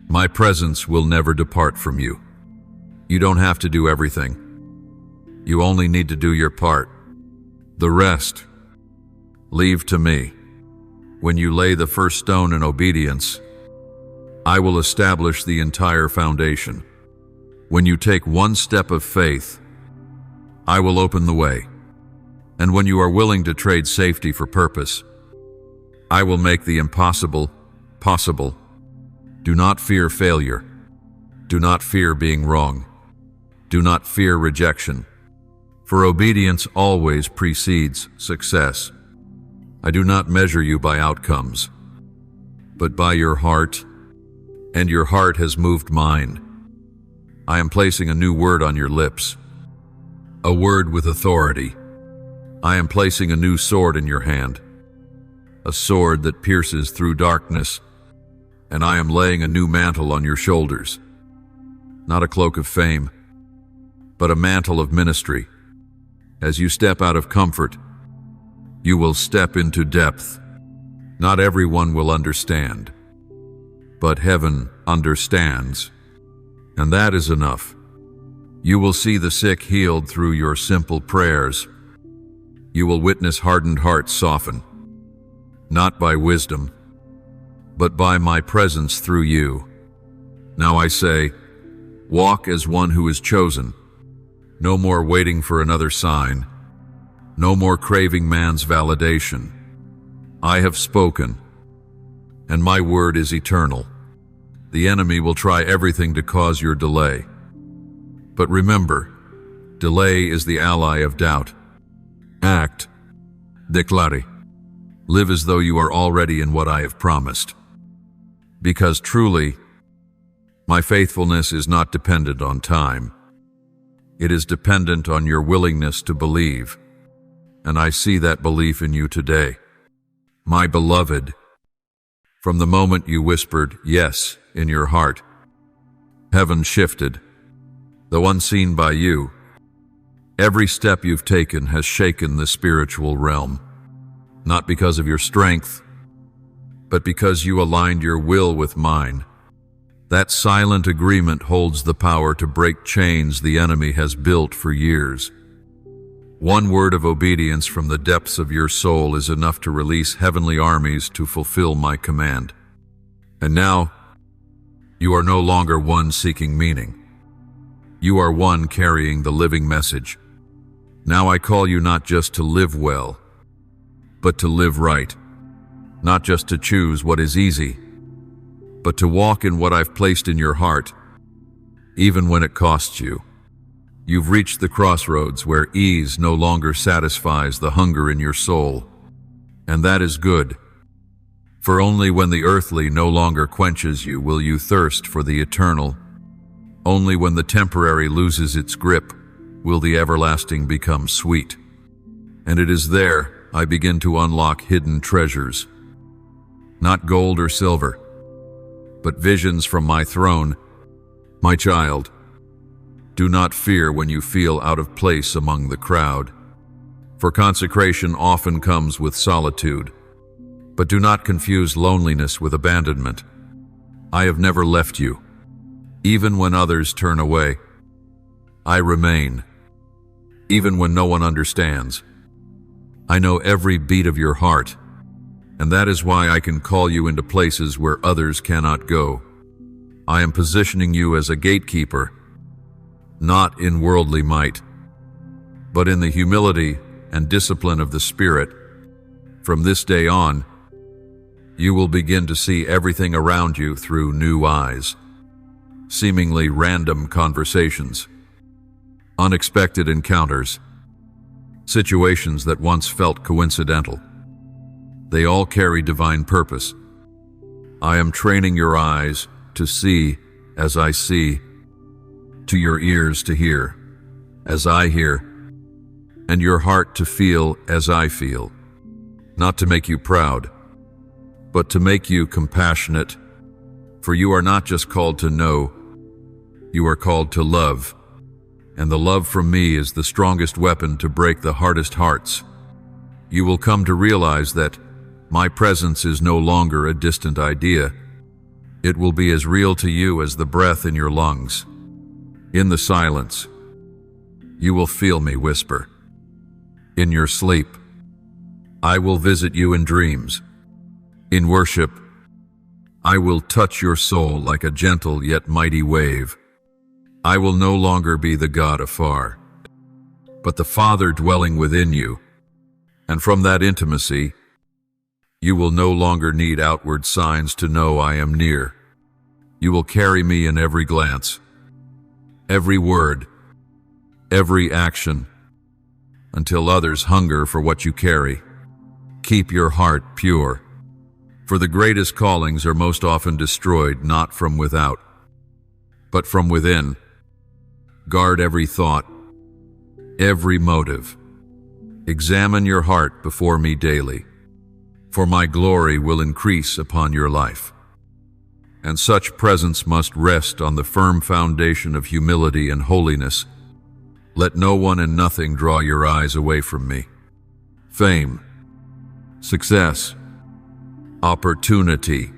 my presence will never depart from you. You don't have to do everything. You only need to do your part. The rest, leave to me. When you lay the first stone in obedience, I will establish the entire foundation. When you take one step of faith, I will open the way. And when you are willing to trade safety for purpose, I will make the impossible possible. Do not fear failure. Do not fear being wrong. Do not fear rejection. For obedience always precedes success. I do not measure you by outcomes, but by your heart, and your heart has moved mine. I am placing a new word on your lips, a word with authority. I am placing a new sword in your hand, a sword that pierces through darkness, and I am laying a new mantle on your shoulders, not a cloak of fame, but a mantle of ministry. As you step out of comfort, you will step into depth. Not everyone will understand, but heaven understands, and that is enough. You will see the sick healed through your simple prayers. You will witness hardened hearts soften, not by wisdom, but by my presence through you. Now I say, walk as one who is chosen. No more waiting for another sign. No more craving man's validation. I have spoken, and my word is eternal. The enemy will try everything to cause your delay. But remember, delay is the ally of doubt. Act. Declare. Live as though you are already in what I have promised. Because truly, my faithfulness is not dependent on time. It is dependent on your willingness to believe, and I see that belief in you today. My beloved, from the moment you whispered yes in your heart, heaven shifted. Though unseen by you, every step you've taken has shaken the spiritual realm, not because of your strength, but because you aligned your will with mine. That silent agreement holds the power to break chains the enemy has built for years. One word of obedience from the depths of your soul is enough to release heavenly armies to fulfill my command. And now, you are no longer one seeking meaning. You are one carrying the living message. Now I call you not just to live well, but to live right. Not just to choose what is easy, but to walk in what I've placed in your heart, even when it costs you. You've reached the crossroads where ease no longer satisfies the hunger in your soul, and that is good. For only when the earthly no longer quenches you will you thirst for the eternal. Only when the temporary loses its grip will the everlasting become sweet. And it is there I begin to unlock hidden treasures. Not gold or silver, but visions from my throne. My child, do not fear when you feel out of place among the crowd, for consecration often comes with solitude. But do not confuse loneliness with abandonment. I have never left you. Even when others turn away, I remain. Even when no one understands, I know every beat of your heart, and that is why I can call you into places where others cannot go. I am positioning you as a gatekeeper, not in worldly might, but in the humility and discipline of the Spirit. From this day on, you will begin to see everything around you through new eyes. Seemingly random conversations, unexpected encounters, situations that once felt coincidental. They all carry divine purpose. I am training your eyes to see as I see, to your ears to hear as I hear, and your heart to feel as I feel, not to make you proud, but to make you compassionate. For you are not just called to know, you are called to love, and the love from me is the strongest weapon to break the hardest hearts. You will come to realize that my presence is no longer a distant idea. It will be as real to you as the breath in your lungs. In the silence, you will feel me whisper. In your sleep, I will visit you in dreams. In worship, I will touch your soul like a gentle yet mighty wave. I will no longer be the God afar, but the Father dwelling within you. And from that intimacy, you will no longer need outward signs to know I am near. You will carry me in every glance, every word, every action, until others hunger for what you carry. Keep your heart pure, for the greatest callings are most often destroyed not from without, but from within. Guard every thought, every motive. Examine your heart before me daily, for my glory will increase upon your life. And such presence must rest on the firm foundation of humility and holiness. Let no one and nothing draw your eyes away from me. Fame, success, opportunity,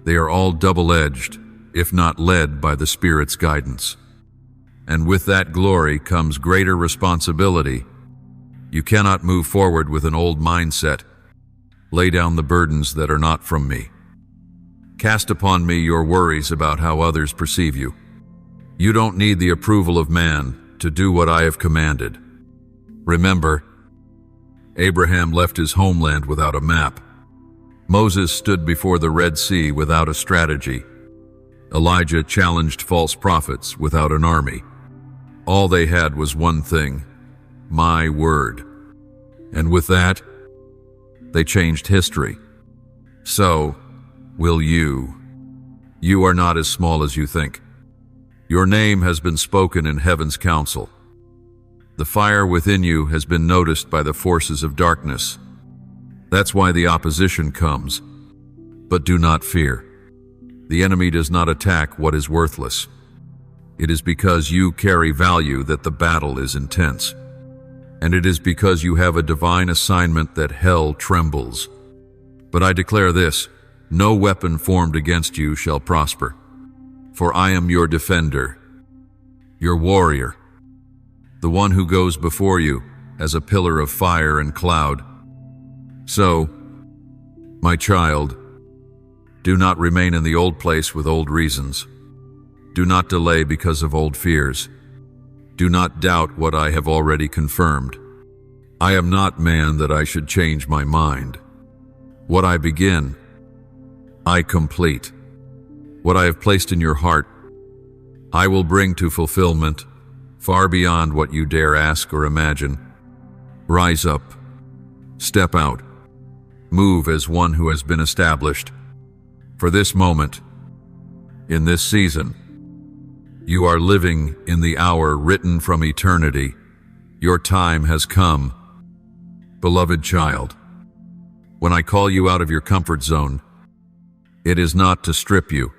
they are all double-edged, if not led by the Spirit's guidance. And with that glory comes greater responsibility. You cannot move forward with an old mindset. Lay down the burdens that are not from me. Cast upon me your worries about how others perceive you. You don't need the approval of man to do what I have commanded. Remember, Abraham left his homeland without a map. Moses stood before the Red Sea without a strategy. Elijah challenged false prophets without an army. All they had was one thing: my word. And with that, they changed history. So, will you. You are not as small as you think. Your name has been spoken in heaven's council. The fire within you has been noticed by the forces of darkness. That's why the opposition comes. But do not fear. The enemy does not attack what is worthless. It is because you carry value that the battle is intense. And it is because you have a divine assignment that hell trembles. But I declare this: no weapon formed against you shall prosper. For I am your defender, your warrior, the one who goes before you as a pillar of fire and cloud. So, my child, do not remain in the old place with old reasons. Do not delay because of old fears. Do not doubt what I have already confirmed. I am not man that I should change my mind. What I begin, I complete. What I have placed in your heart, I will bring to fulfillment, far beyond what you dare ask or imagine. Rise up, step out, move as one who has been established. For this moment, in this season, you are living in the hour written from eternity. Your time has come. Beloved child, when I call you out of your comfort zone, it is not to strip you,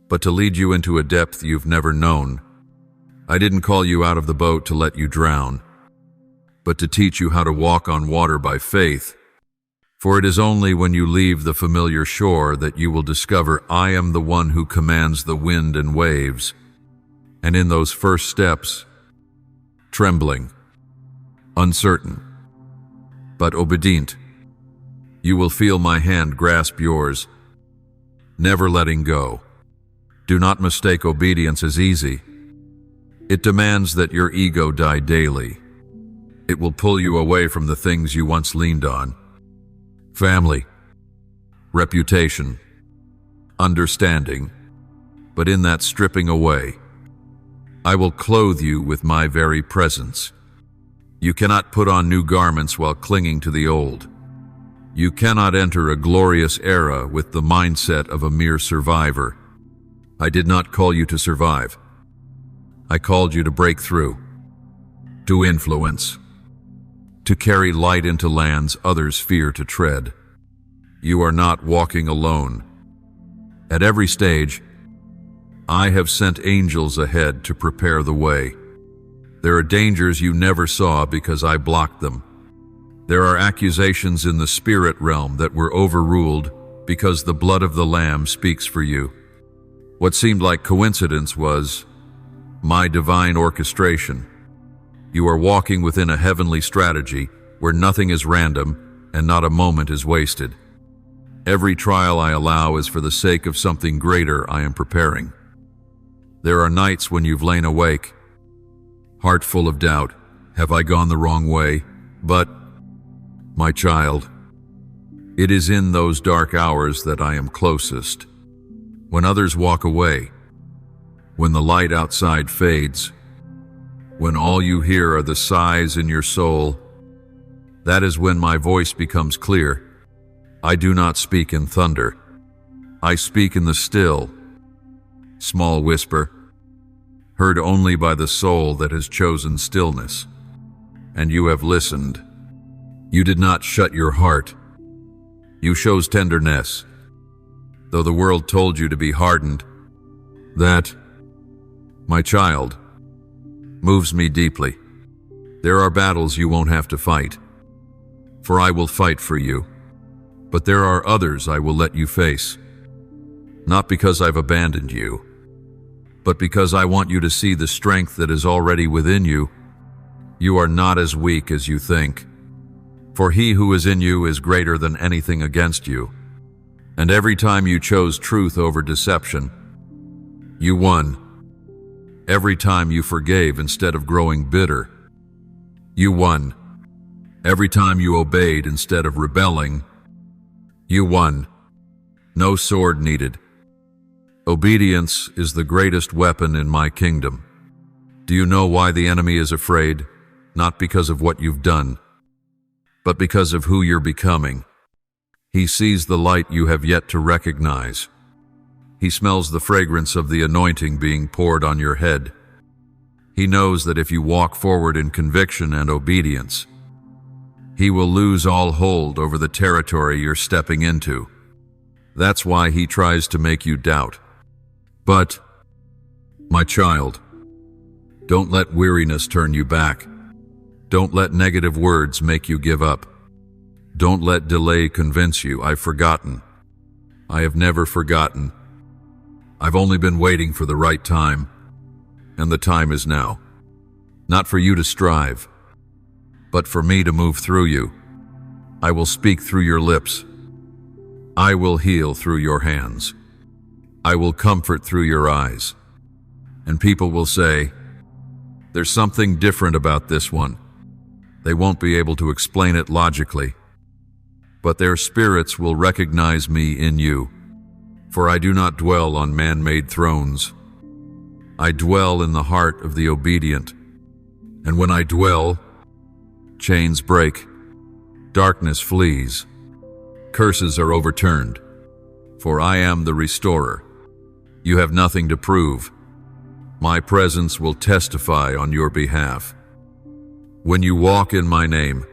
but to lead you into a depth you've never known. I didn't call you out of the boat to let you drown, but to teach you how to walk on water by faith. For it is only when you leave the familiar shore that you will discover I am the one who commands the wind and waves. And in those first steps, trembling, uncertain, but obedient, you will feel my hand grasp yours, never letting go. Do not mistake obedience as easy. It demands that your ego die daily. It will pull you away from the things you once leaned on. Family, reputation, understanding, but in that stripping away, I will clothe you with my very presence. You cannot put on new garments while clinging to the old. You cannot enter a glorious era with the mindset of a mere survivor. I did not call you to survive. I called you to break through, to influence, to carry light into lands others fear to tread. You are not walking alone. At every stage, I have sent angels ahead to prepare the way. There are dangers you never saw because I blocked them. There are accusations in the spirit realm that were overruled because the blood of the Lamb speaks for you. What seemed like coincidence was my divine orchestration. You are walking within a heavenly strategy where nothing is random and not a moment is wasted. Every trial I allow is for the sake of something greater I am preparing. There are nights when you've lain awake, heart full of doubt. Have I gone the wrong way? But My child, it is in those dark hours that I am closest. When others walk away, when the light outside fades, when all you hear are the sighs in your soul, that is when my voice becomes clear. I do not speak in thunder. I speak in the still, small whisper, heard only by the soul that has chosen stillness. And you have listened. You did not shut your heart. You chose tenderness, though the world told you to be hardened. That, my child, moves me deeply. There are battles you won't have to fight, for I will fight for you. But there are others I will let you face, not because I've abandoned you, but because I want you to see the strength that is already within you. You are not as weak as you think, for he who is in you is greater than anything against you. And every time you chose truth over deception, you won. Every time you forgave instead of growing bitter, you won. Every time you obeyed instead of rebelling, you won. No sword needed. Obedience is the greatest weapon in my kingdom. Do you know why the enemy is afraid? Not because of what you've done, but because of who you're becoming. He sees the light you have yet to recognize. He smells the fragrance of the anointing being poured on your head. He knows that if you walk forward in conviction and obedience, he will lose all hold over the territory you're stepping into. That's why he tries to make you doubt. But, my child, don't let weariness turn you back. Don't let negative words make you give up. Don't let delay convince you I've forgotten. I have never forgotten. I've only been waiting for the right time, and the time is now. Not for you to strive, but for me to move through you. I will speak through your lips. I will heal through your hands. I will comfort through your eyes. And people will say, there's something different about this one. They won't be able to explain it logically, but their spirits will recognize me in you. For I do not dwell on man-made thrones. I dwell in the heart of the obedient. And when I dwell, chains break, darkness flees, curses are overturned. For I am the restorer. You have nothing to prove. My presence will testify on your behalf. When you walk in my name,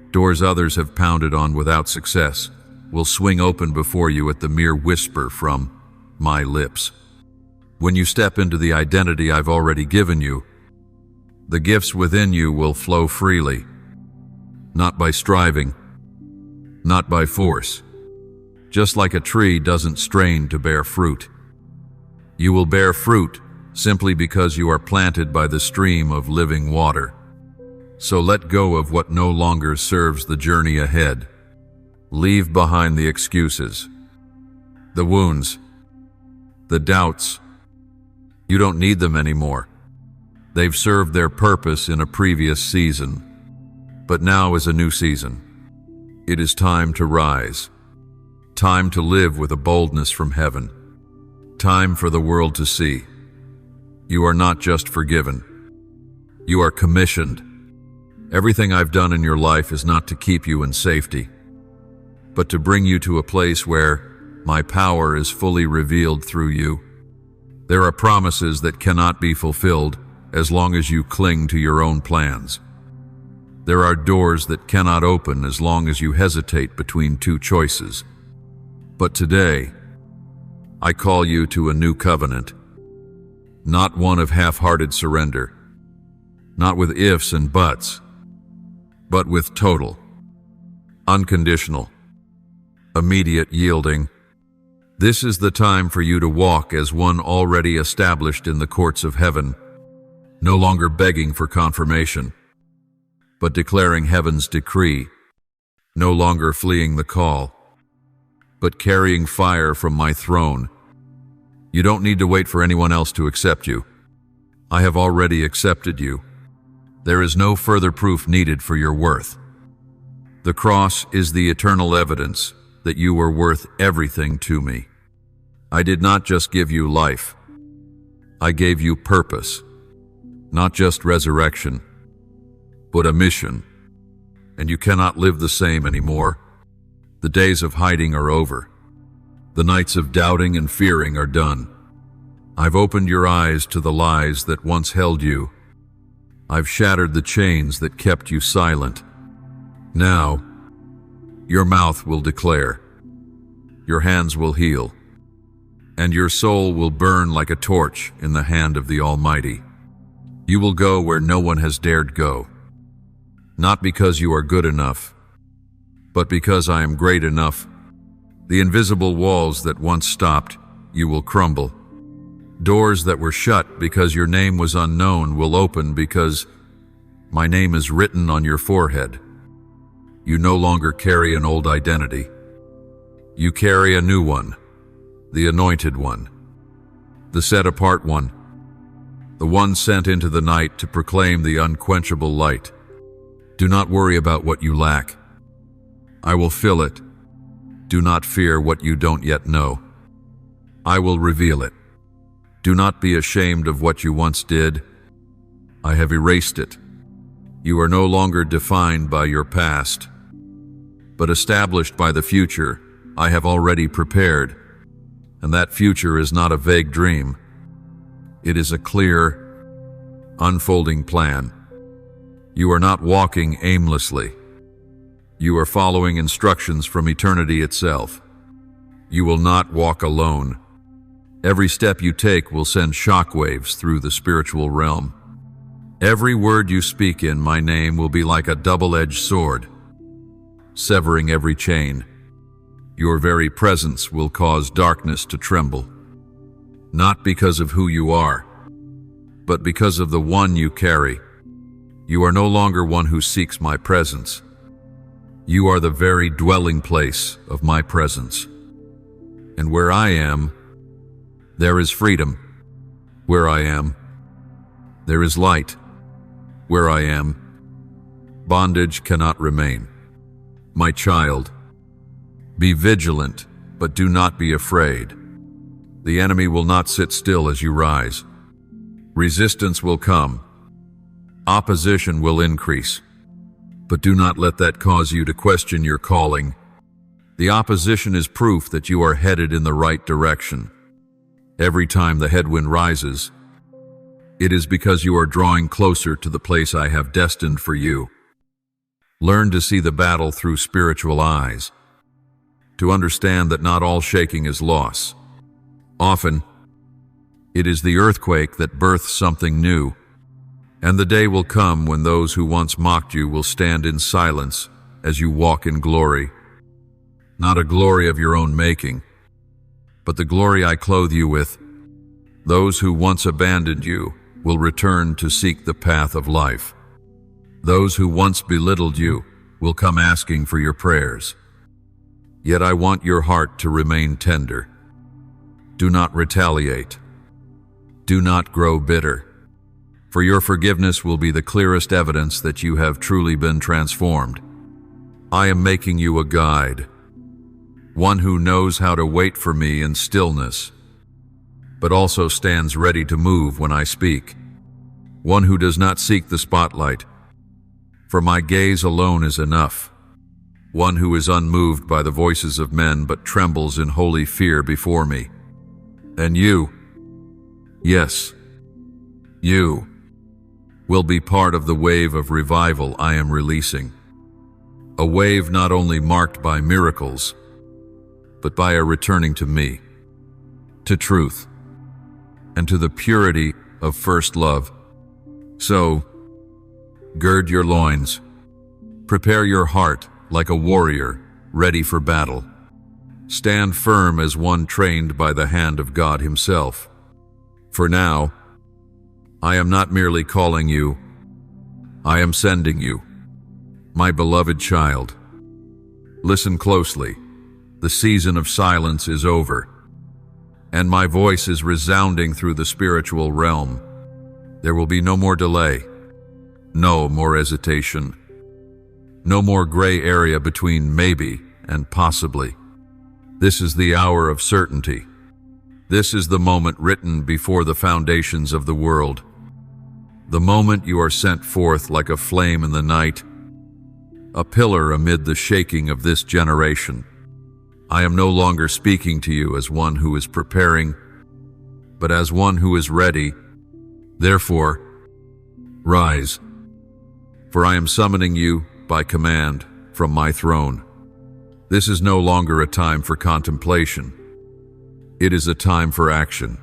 doors others have pounded on without success will swing open before you at the mere whisper from my lips. When you step into the identity I've already given you, the gifts within you will flow freely, not by striving, not by force. Just like a tree doesn't strain to bear fruit. You will bear fruit simply because you are planted by the stream of living water. So let go of what no longer serves the journey ahead. Leave behind the excuses, the wounds, the doubts. You don't need them anymore. They've served their purpose in a previous season. But now is a new season. It is time to rise. Time to live with a boldness from heaven. Time for the world to see. You are not just forgiven. You are commissioned. Everything I've done in your life is not to keep you in safety, but to bring you to a place where my power is fully revealed through you. There are promises that cannot be fulfilled as long as you cling to your own plans. There are doors that cannot open as long as you hesitate between two choices. But today, I call you to a new covenant, not one of half-hearted surrender, not with ifs and buts, but with total, unconditional, immediate yielding. This is the time for you to walk as one already established in the courts of heaven, no longer begging for confirmation, but declaring heaven's decree, no longer fleeing the call, but carrying fire from my throne. You don't need to wait for anyone else to accept you. I have already accepted you. There is no further proof needed for your worth. The cross is the eternal evidence that you were worth everything to me. I did not just give you life. I gave you purpose, not just resurrection, but a mission. And you cannot live the same anymore. The days of hiding are over. The nights of doubting and fearing are done. I've opened your eyes to the lies that once held you. I've shattered the chains that kept you silent. Now, your mouth will declare, your hands will heal, and your soul will burn like a torch in the hand of the Almighty. You will go where no one has dared go, not because you are good enough, but because I am great enough. The invisible walls that once stopped, you will crumble. Doors that were shut because your name was unknown will open because my name is written on your forehead. You no longer carry an old identity. You carry a new one, the anointed one, the set-apart one, the one sent into the night to proclaim the unquenchable light. Do not worry about what you lack. I will fill it. Do not fear what you don't yet know. I will reveal it. Do not be ashamed of what you once did. I have erased it. You are no longer defined by your past, but established by the future I have already prepared. And that future is not a vague dream. It is a clear, unfolding plan. You are not walking aimlessly. You are following instructions from eternity itself. You will not walk alone. Every step you take will send shockwaves through the spiritual realm. Every word you speak in my name will be like a double-edged sword, severing every chain. Your very presence will cause darkness to tremble, not because of who you are, but because of the one you carry. You are no longer one who seeks my presence. You are the very dwelling place of my presence. And where I am, there is freedom. Where I am, there is light. Where I am, bondage cannot remain. My child, be vigilant, but do not be afraid. The enemy will not sit still as you rise. Resistance will come. Opposition will increase. But do not let that cause you to question your calling. The opposition is proof that you are headed in the right direction. Every time the headwind rises, it is because you are drawing closer to the place I have destined for you. Learn to see the battle through spiritual eyes, to understand that not all shaking is loss. Often, it is the earthquake that births something new, and the day will come when those who once mocked you will stand in silence as you walk in glory. Not a glory of your own making, but the glory I clothe you with. Those who once abandoned you will return to seek the path of life. Those who once belittled you will come asking for your prayers. Yet I want your heart to remain tender. Do not retaliate. Do not grow bitter, for your forgiveness will be the clearest evidence that you have truly been transformed. I am making you a guide, one who knows how to wait for me in stillness, but also stands ready to move when I speak. One who does not seek the spotlight, for my gaze alone is enough. One who is unmoved by the voices of men but trembles in holy fear before me. And you, yes, you, will be part of the wave of revival I am releasing. A wave not only marked by miracles, but by a returning to me, to truth, and to the purity of first love. So, gird your loins, prepare your heart like a warrior ready for battle. Stand firm as one trained by the hand of God Himself. For now, I am not merely calling you, I am sending you, my beloved child. Listen closely. The season of silence is over, and my voice is resounding through the spiritual realm. There will be no more delay, no more hesitation, No more gray area between maybe and possibly. This is the hour of certainty. This is the moment written before the foundations of the world. The moment you are sent forth like a flame in the night, a pillar amid the shaking of this generation. I am no longer speaking to you as one who is preparing, but as one who is ready. Therefore, rise, for I am summoning you by command from my throne. This is no longer a time for contemplation. It is a time for action.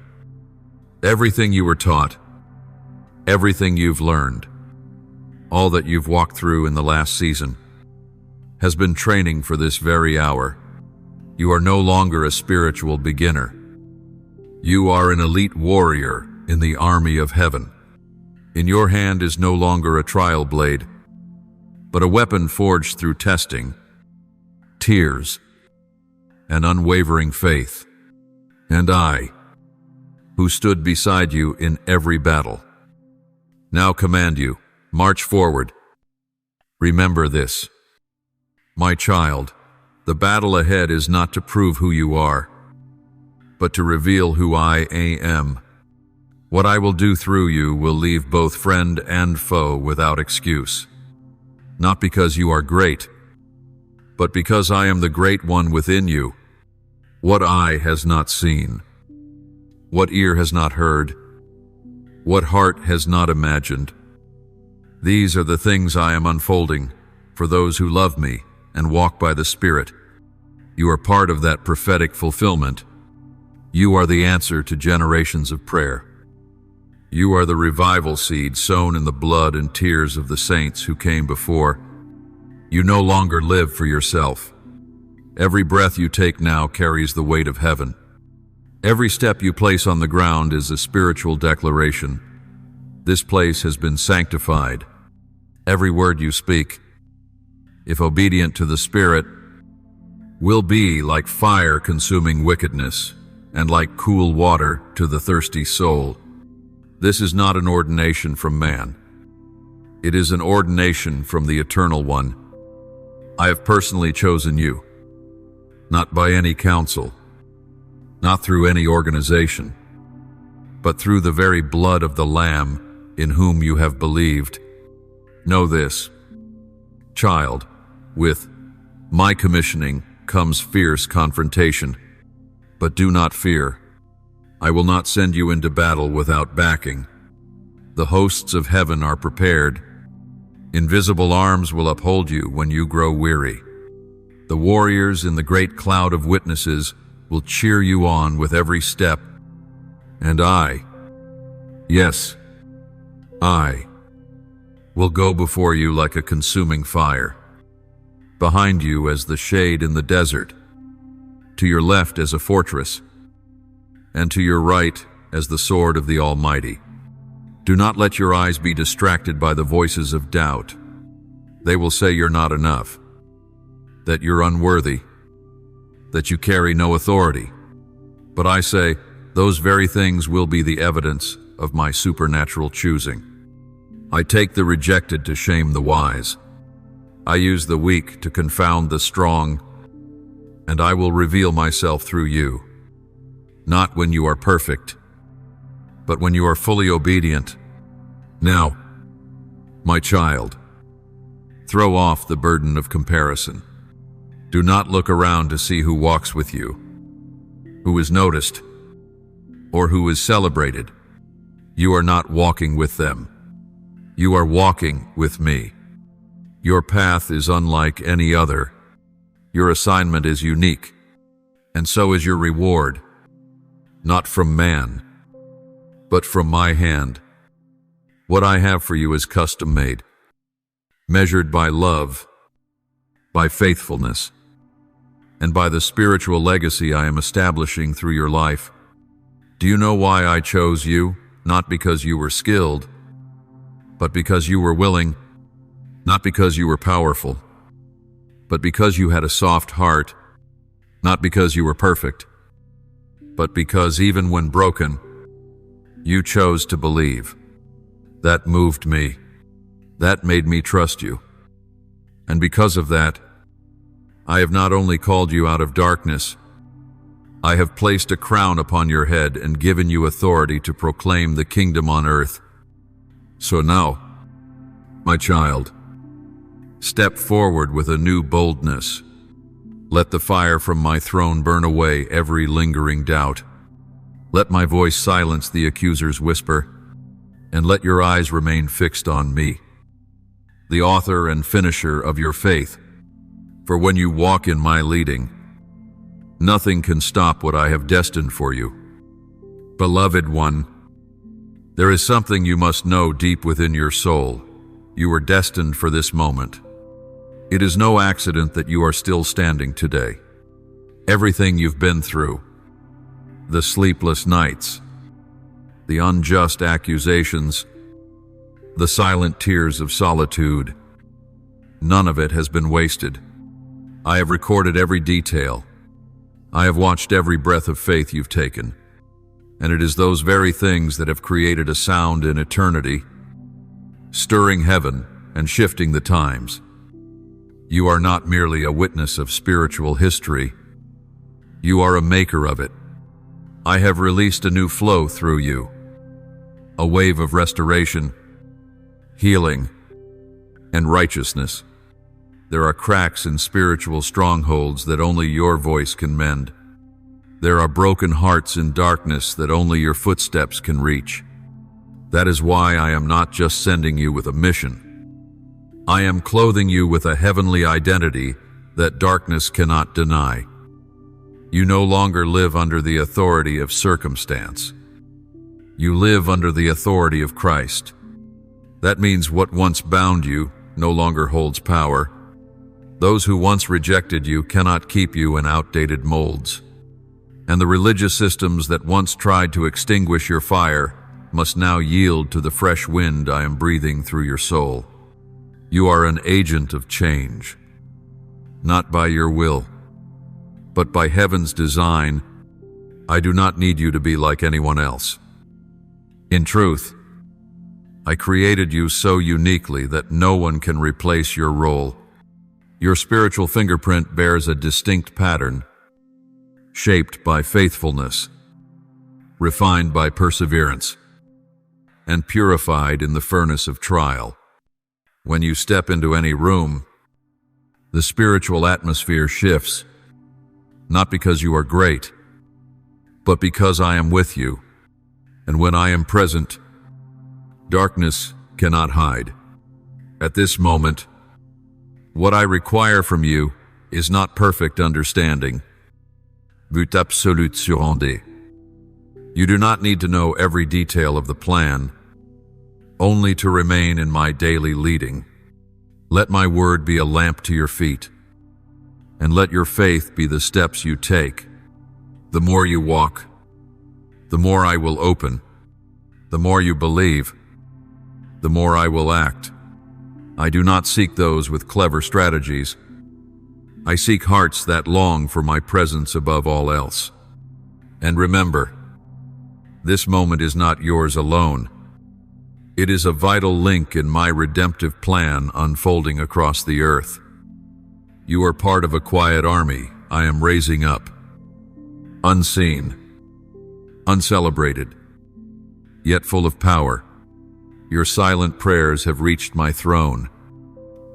Everything you were taught, everything you've learned, all that you've walked through in the last season, has been training for this very hour. You are no longer a spiritual beginner. You are an elite warrior in the army of heaven. In your hand is no longer a trial blade, but a weapon forged through testing, tears, and unwavering faith. And I, who stood beside you in every battle, now command you, march forward. Remember this, my child, the battle ahead is not to prove who you are, but to reveal who I am. What I will do through you will leave both friend and foe without excuse. Not because you are great, but because I am the great one within you. What eye has not seen, what ear has not heard, what heart has not imagined. These are the things I am unfolding for those who love me and walk by the Spirit. You are part of that prophetic fulfillment. You are the answer to generations of prayer. You are the revival seed sown in the blood and tears of the saints who came before. You no longer live for yourself. Every breath you take now carries the weight of heaven. Every step you place on the ground is a spiritual declaration. This place has been sanctified. Every word you speak, if obedient to the Spirit, will be like fire consuming wickedness and like cool water to the thirsty soul. This is not an ordination from man. It is an ordination from the Eternal One. I have personally chosen you, not by any council, not through any organization, but through the very blood of the Lamb in whom you have believed. Know this, child, with my commissioning comes fierce confrontation, but do not fear. I will not send you into battle without backing. The hosts of heaven are prepared. Invisible arms will uphold you when you grow weary. The warriors in the great cloud of witnesses will cheer you on with every step. And I, yes, I, will go before you like a consuming fire, behind you as the shade in the desert, to your left as a fortress, and to your right as the sword of the Almighty. Do not let your eyes be distracted by the voices of doubt. They will say you're not enough, that you're unworthy, that you carry no authority. But I say, those very things will be the evidence of my supernatural choosing. I take the rejected to shame the wise. I use the weak to confound the strong, and I will reveal myself through you. Not when you are perfect, but when you are fully obedient. Now, my child, throw off the burden of comparison. Do not look around to see who walks with you, who is noticed, or who is celebrated. You are not walking with them. You are walking with me. Your path is unlike any other. Your assignment is unique, and so is your reward. Not from man, but from my hand. What I have for you is custom-made, measured by love, by faithfulness, and by the spiritual legacy I am establishing through your life. Do you know why I chose you? Not because you were skilled, but because you were willing, not because you were powerful, but because you had a soft heart, not because you were perfect, but because even when broken, you chose to believe. That moved me. That made me trust you. And because of that, I have not only called you out of darkness, I have placed a crown upon your head and given you authority to proclaim the kingdom on earth. So now, my child, step forward with a new boldness. Let the fire from my throne burn away every lingering doubt. Let my voice silence the accuser's whisper, and let your eyes remain fixed on me, the author and finisher of your faith. For when you walk in my leading, nothing can stop what I have destined for you. Beloved one, there is something you must know deep within your soul. You were destined for this moment. It is no accident that you are still standing today. Everything you've been through, the sleepless nights, the unjust accusations, the silent tears of solitude, none of it has been wasted. I have recorded every detail. I have watched every breath of faith you've taken. And it is those very things that have created a sound in eternity, stirring heaven and shifting the times. You are not merely a witness of spiritual history. You are a maker of it. I have released a new flow through you, a wave of restoration, healing, and righteousness. There are cracks in spiritual strongholds that only your voice can mend. There are broken hearts in darkness that only your footsteps can reach. That is why I am not just sending you with a mission. I am clothing you with a heavenly identity that darkness cannot deny. You no longer live under the authority of circumstance. You live under the authority of Christ. That means what once bound you no longer holds power. Those who once rejected you cannot keep you in outdated molds. And the religious systems that once tried to extinguish your fire must now yield to the fresh wind I am breathing through your soul. You are an agent of change, not by your will, but by heaven's design. I do not need you to be like anyone else. In truth, I created you so uniquely that no one can replace your role. Your spiritual fingerprint bears a distinct pattern, shaped by faithfulness, refined by perseverance, and purified in the furnace of trial. When you step into any room, the spiritual atmosphere shifts, not because you are great, but because I am with you, and when I am present, darkness cannot hide. At this moment, what I require from you is not perfect understanding, but absolute surrender. You do not need to know every detail of the plan, only to remain in my daily leading. Let my word be a lamp to your feet, and let your faith be the steps you take. The more you walk, the more I will open. The more you believe, the more I will act. I do not seek those with clever strategies. I seek hearts that long for my presence above all else. And remember, this moment is not yours alone. It is a vital link in my redemptive plan unfolding across the earth. You are part of a quiet army I am raising up, unseen, uncelebrated, yet full of power. Your silent prayers have reached my throne.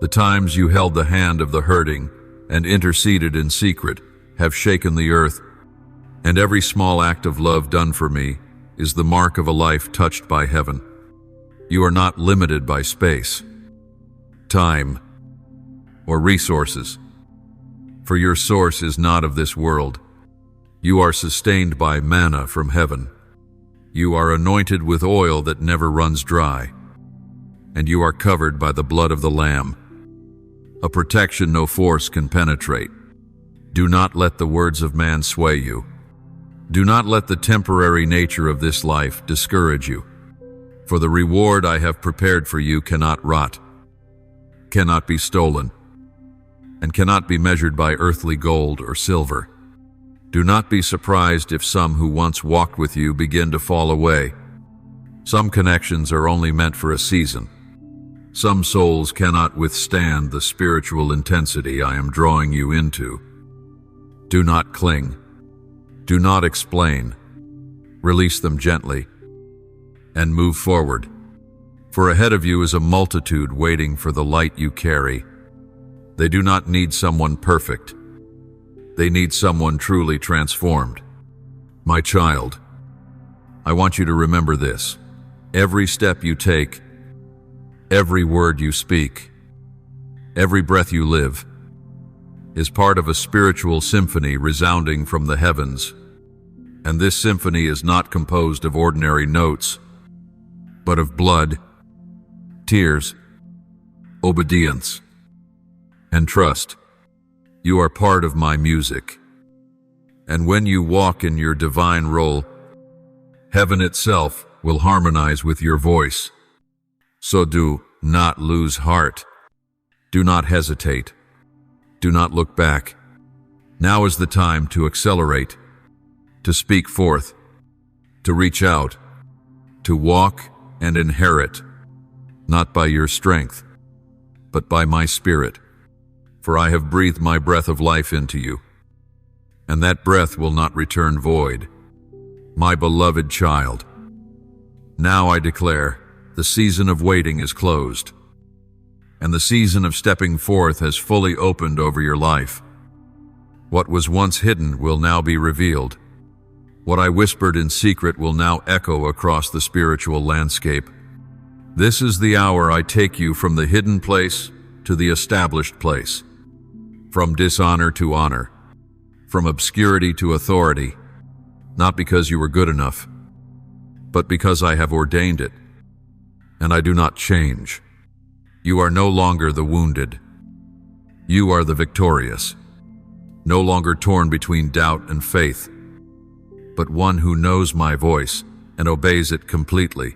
The times you held the hand of the hurting and interceded in secret have shaken the earth, and every small act of love done for me is the mark of a life touched by heaven. You are not limited by space, time, or resources, for your source is not of this world. You are sustained by manna from heaven. You are anointed with oil that never runs dry, and you are covered by the blood of the Lamb, a protection no force can penetrate. Do not let the words of man sway you. Do not let the temporary nature of this life discourage you, for the reward I have prepared for you cannot rot, cannot be stolen, and cannot be measured by earthly gold or silver. Do not be surprised if some who once walked with you begin to fall away. Some connections are only meant for a season, Some souls cannot withstand the spiritual intensity I am drawing you into. Do not cling. Do not explain. Release them gently and move forward. For ahead of you is a multitude waiting for the light you carry. They do not need someone perfect. They need someone truly transformed. My child, I want you to remember this. Every step you take, every word you speak, every breath you live, is part of a spiritual symphony resounding from the heavens. And this symphony is not composed of ordinary notes, but of blood, tears, obedience, and trust. You are part of my music. And when you walk in your divine role, heaven itself will harmonize with your voice. So do not lose heart. Do not hesitate. Do not look back. Now is the time to accelerate, to speak forth, to reach out, to walk and inherit, not by your strength, but by my spirit. For I have breathed my breath of life into you, and that breath will not return void. My beloved child, now I declare the season of waiting is closed, and the season of stepping forth has fully opened over your life. What was once hidden will now be revealed. What I whispered in secret will now echo across the spiritual landscape. This is the hour I take you from the hidden place to the established place, from dishonor to honor, from obscurity to authority, not because you were good enough, but because I have ordained it, and I do not change. You are no longer the wounded. You are the victorious, no longer torn between doubt and faith, but one who knows my voice and obeys it completely.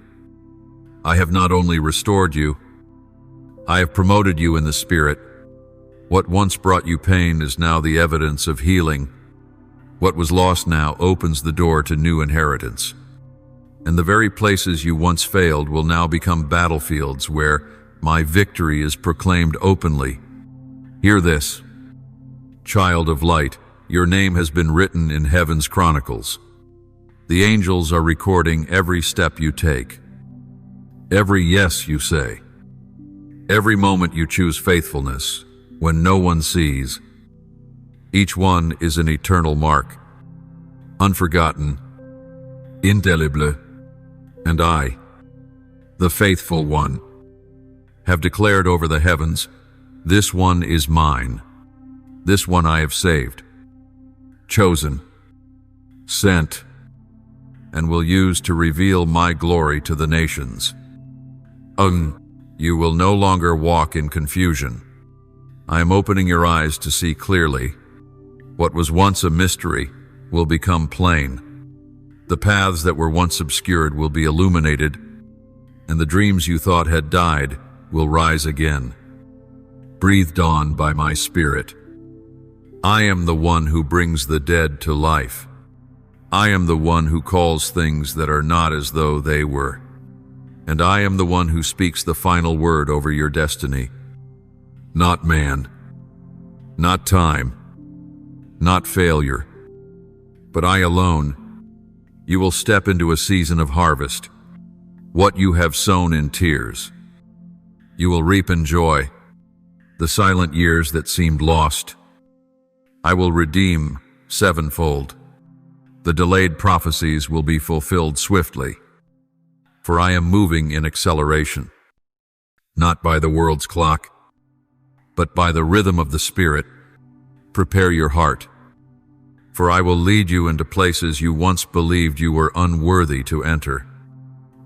I have not only restored you, I have promoted you in the spirit. What once brought you pain is now the evidence of healing. What was lost now opens the door to new inheritance. And the very places you once failed will now become battlefields where my victory is proclaimed openly. Hear this, child of light, your name has been written in heaven's chronicles. The angels are recording every step you take, every yes you say, every moment you choose faithfulness when no one sees. Each one is an eternal mark, unforgotten, indelible, and I, the faithful one, have declared over the heavens, this one is mine. This one I have saved, chosen, sent, and will use to reveal my glory to the nations. You will no longer walk in confusion. I am opening your eyes to see clearly. What was once a mystery will become plain. The paths that were once obscured will be illuminated, and the dreams you thought had died will rise again, breathed on by my spirit. I am the one who brings the dead to life. I am the one who calls things that are not as though they were. And I am the one who speaks the final word over your destiny. Not man, not time, not failure, but I alone. You will step into a season of harvest. What you have sown in tears, you will reap in joy. The silent years that seemed lost, I will redeem sevenfold. The delayed prophecies will be fulfilled swiftly, for I am moving in acceleration, not by the world's clock, but by the rhythm of the Spirit. Prepare your heart, for I will lead you into places you once believed you were unworthy to enter.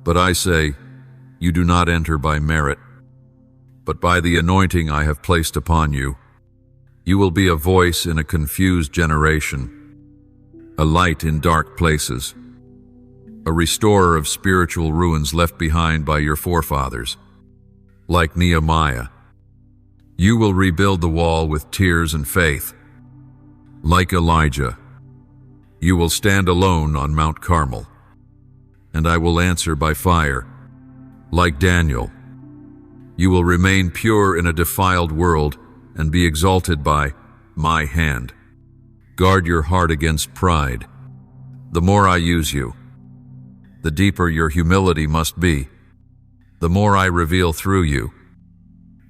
But I say, you do not enter by merit, but by the anointing I have placed upon you. You will be a voice in a confused generation, a light in dark places, a restorer of spiritual ruins left behind by your forefathers. Like Nehemiah, you will rebuild the wall with tears and faith. Like Elijah, you will stand alone on Mount Carmel, and I will answer by fire. Like Daniel, You will remain pure in a defiled world and be exalted by my hand. Guard your heart against pride. The more I use you, the deeper your humility must be. The more I reveal through you,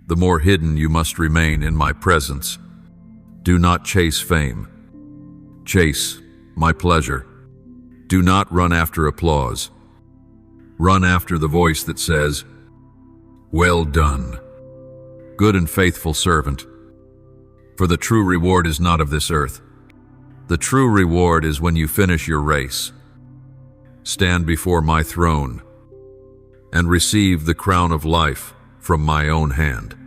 the more hidden you must remain in my presence. Do not chase fame. Chase my pleasure. Do not run after applause. Run after the voice that says, "Well done, good and faithful servant." For the true reward is not of this earth. The true reward is when you finish your race, stand before my throne, and receive the crown of life from my own hand.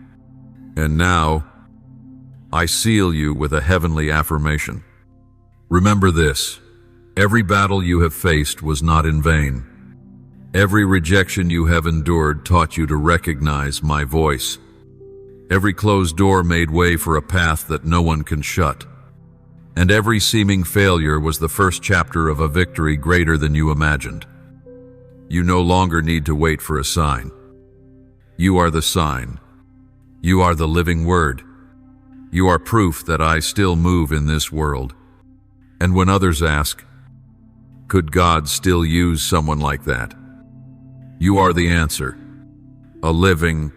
And now, I seal you with a heavenly affirmation. Remember this: every battle you have faced was not in vain. Every rejection you have endured taught you to recognize my voice. Every closed door made way for a path that no one can shut. And every seeming failure was the first chapter of a victory greater than you imagined. You no longer need to wait for a sign. You are the sign. You are the living word. You are proof that I still move in this world. And when others ask, could God still use someone like that? You are the answer. A living,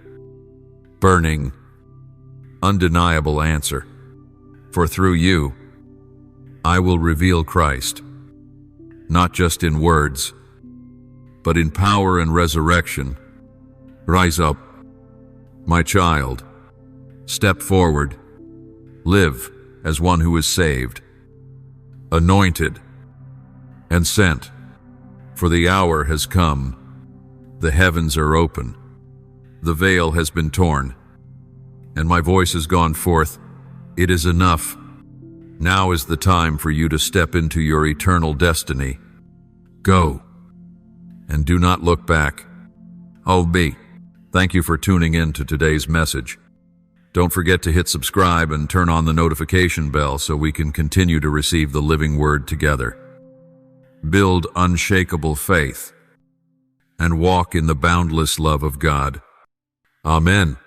burning, undeniable answer. For through you, I will reveal Christ, not just in words, but in power and resurrection. Rise up, my child. Step forward. Live as one who is saved, anointed, and sent. For the hour has come. The heavens are open. The veil has been torn, and my voice has gone forth. It is enough. Now is the time for you to step into your eternal destiny. Go, and do not look back. Thank you for tuning in to today's message. Don't forget to hit subscribe and turn on the notification bell so we can continue to receive the living word together. Build unshakable faith and walk in the boundless love of God. Amen.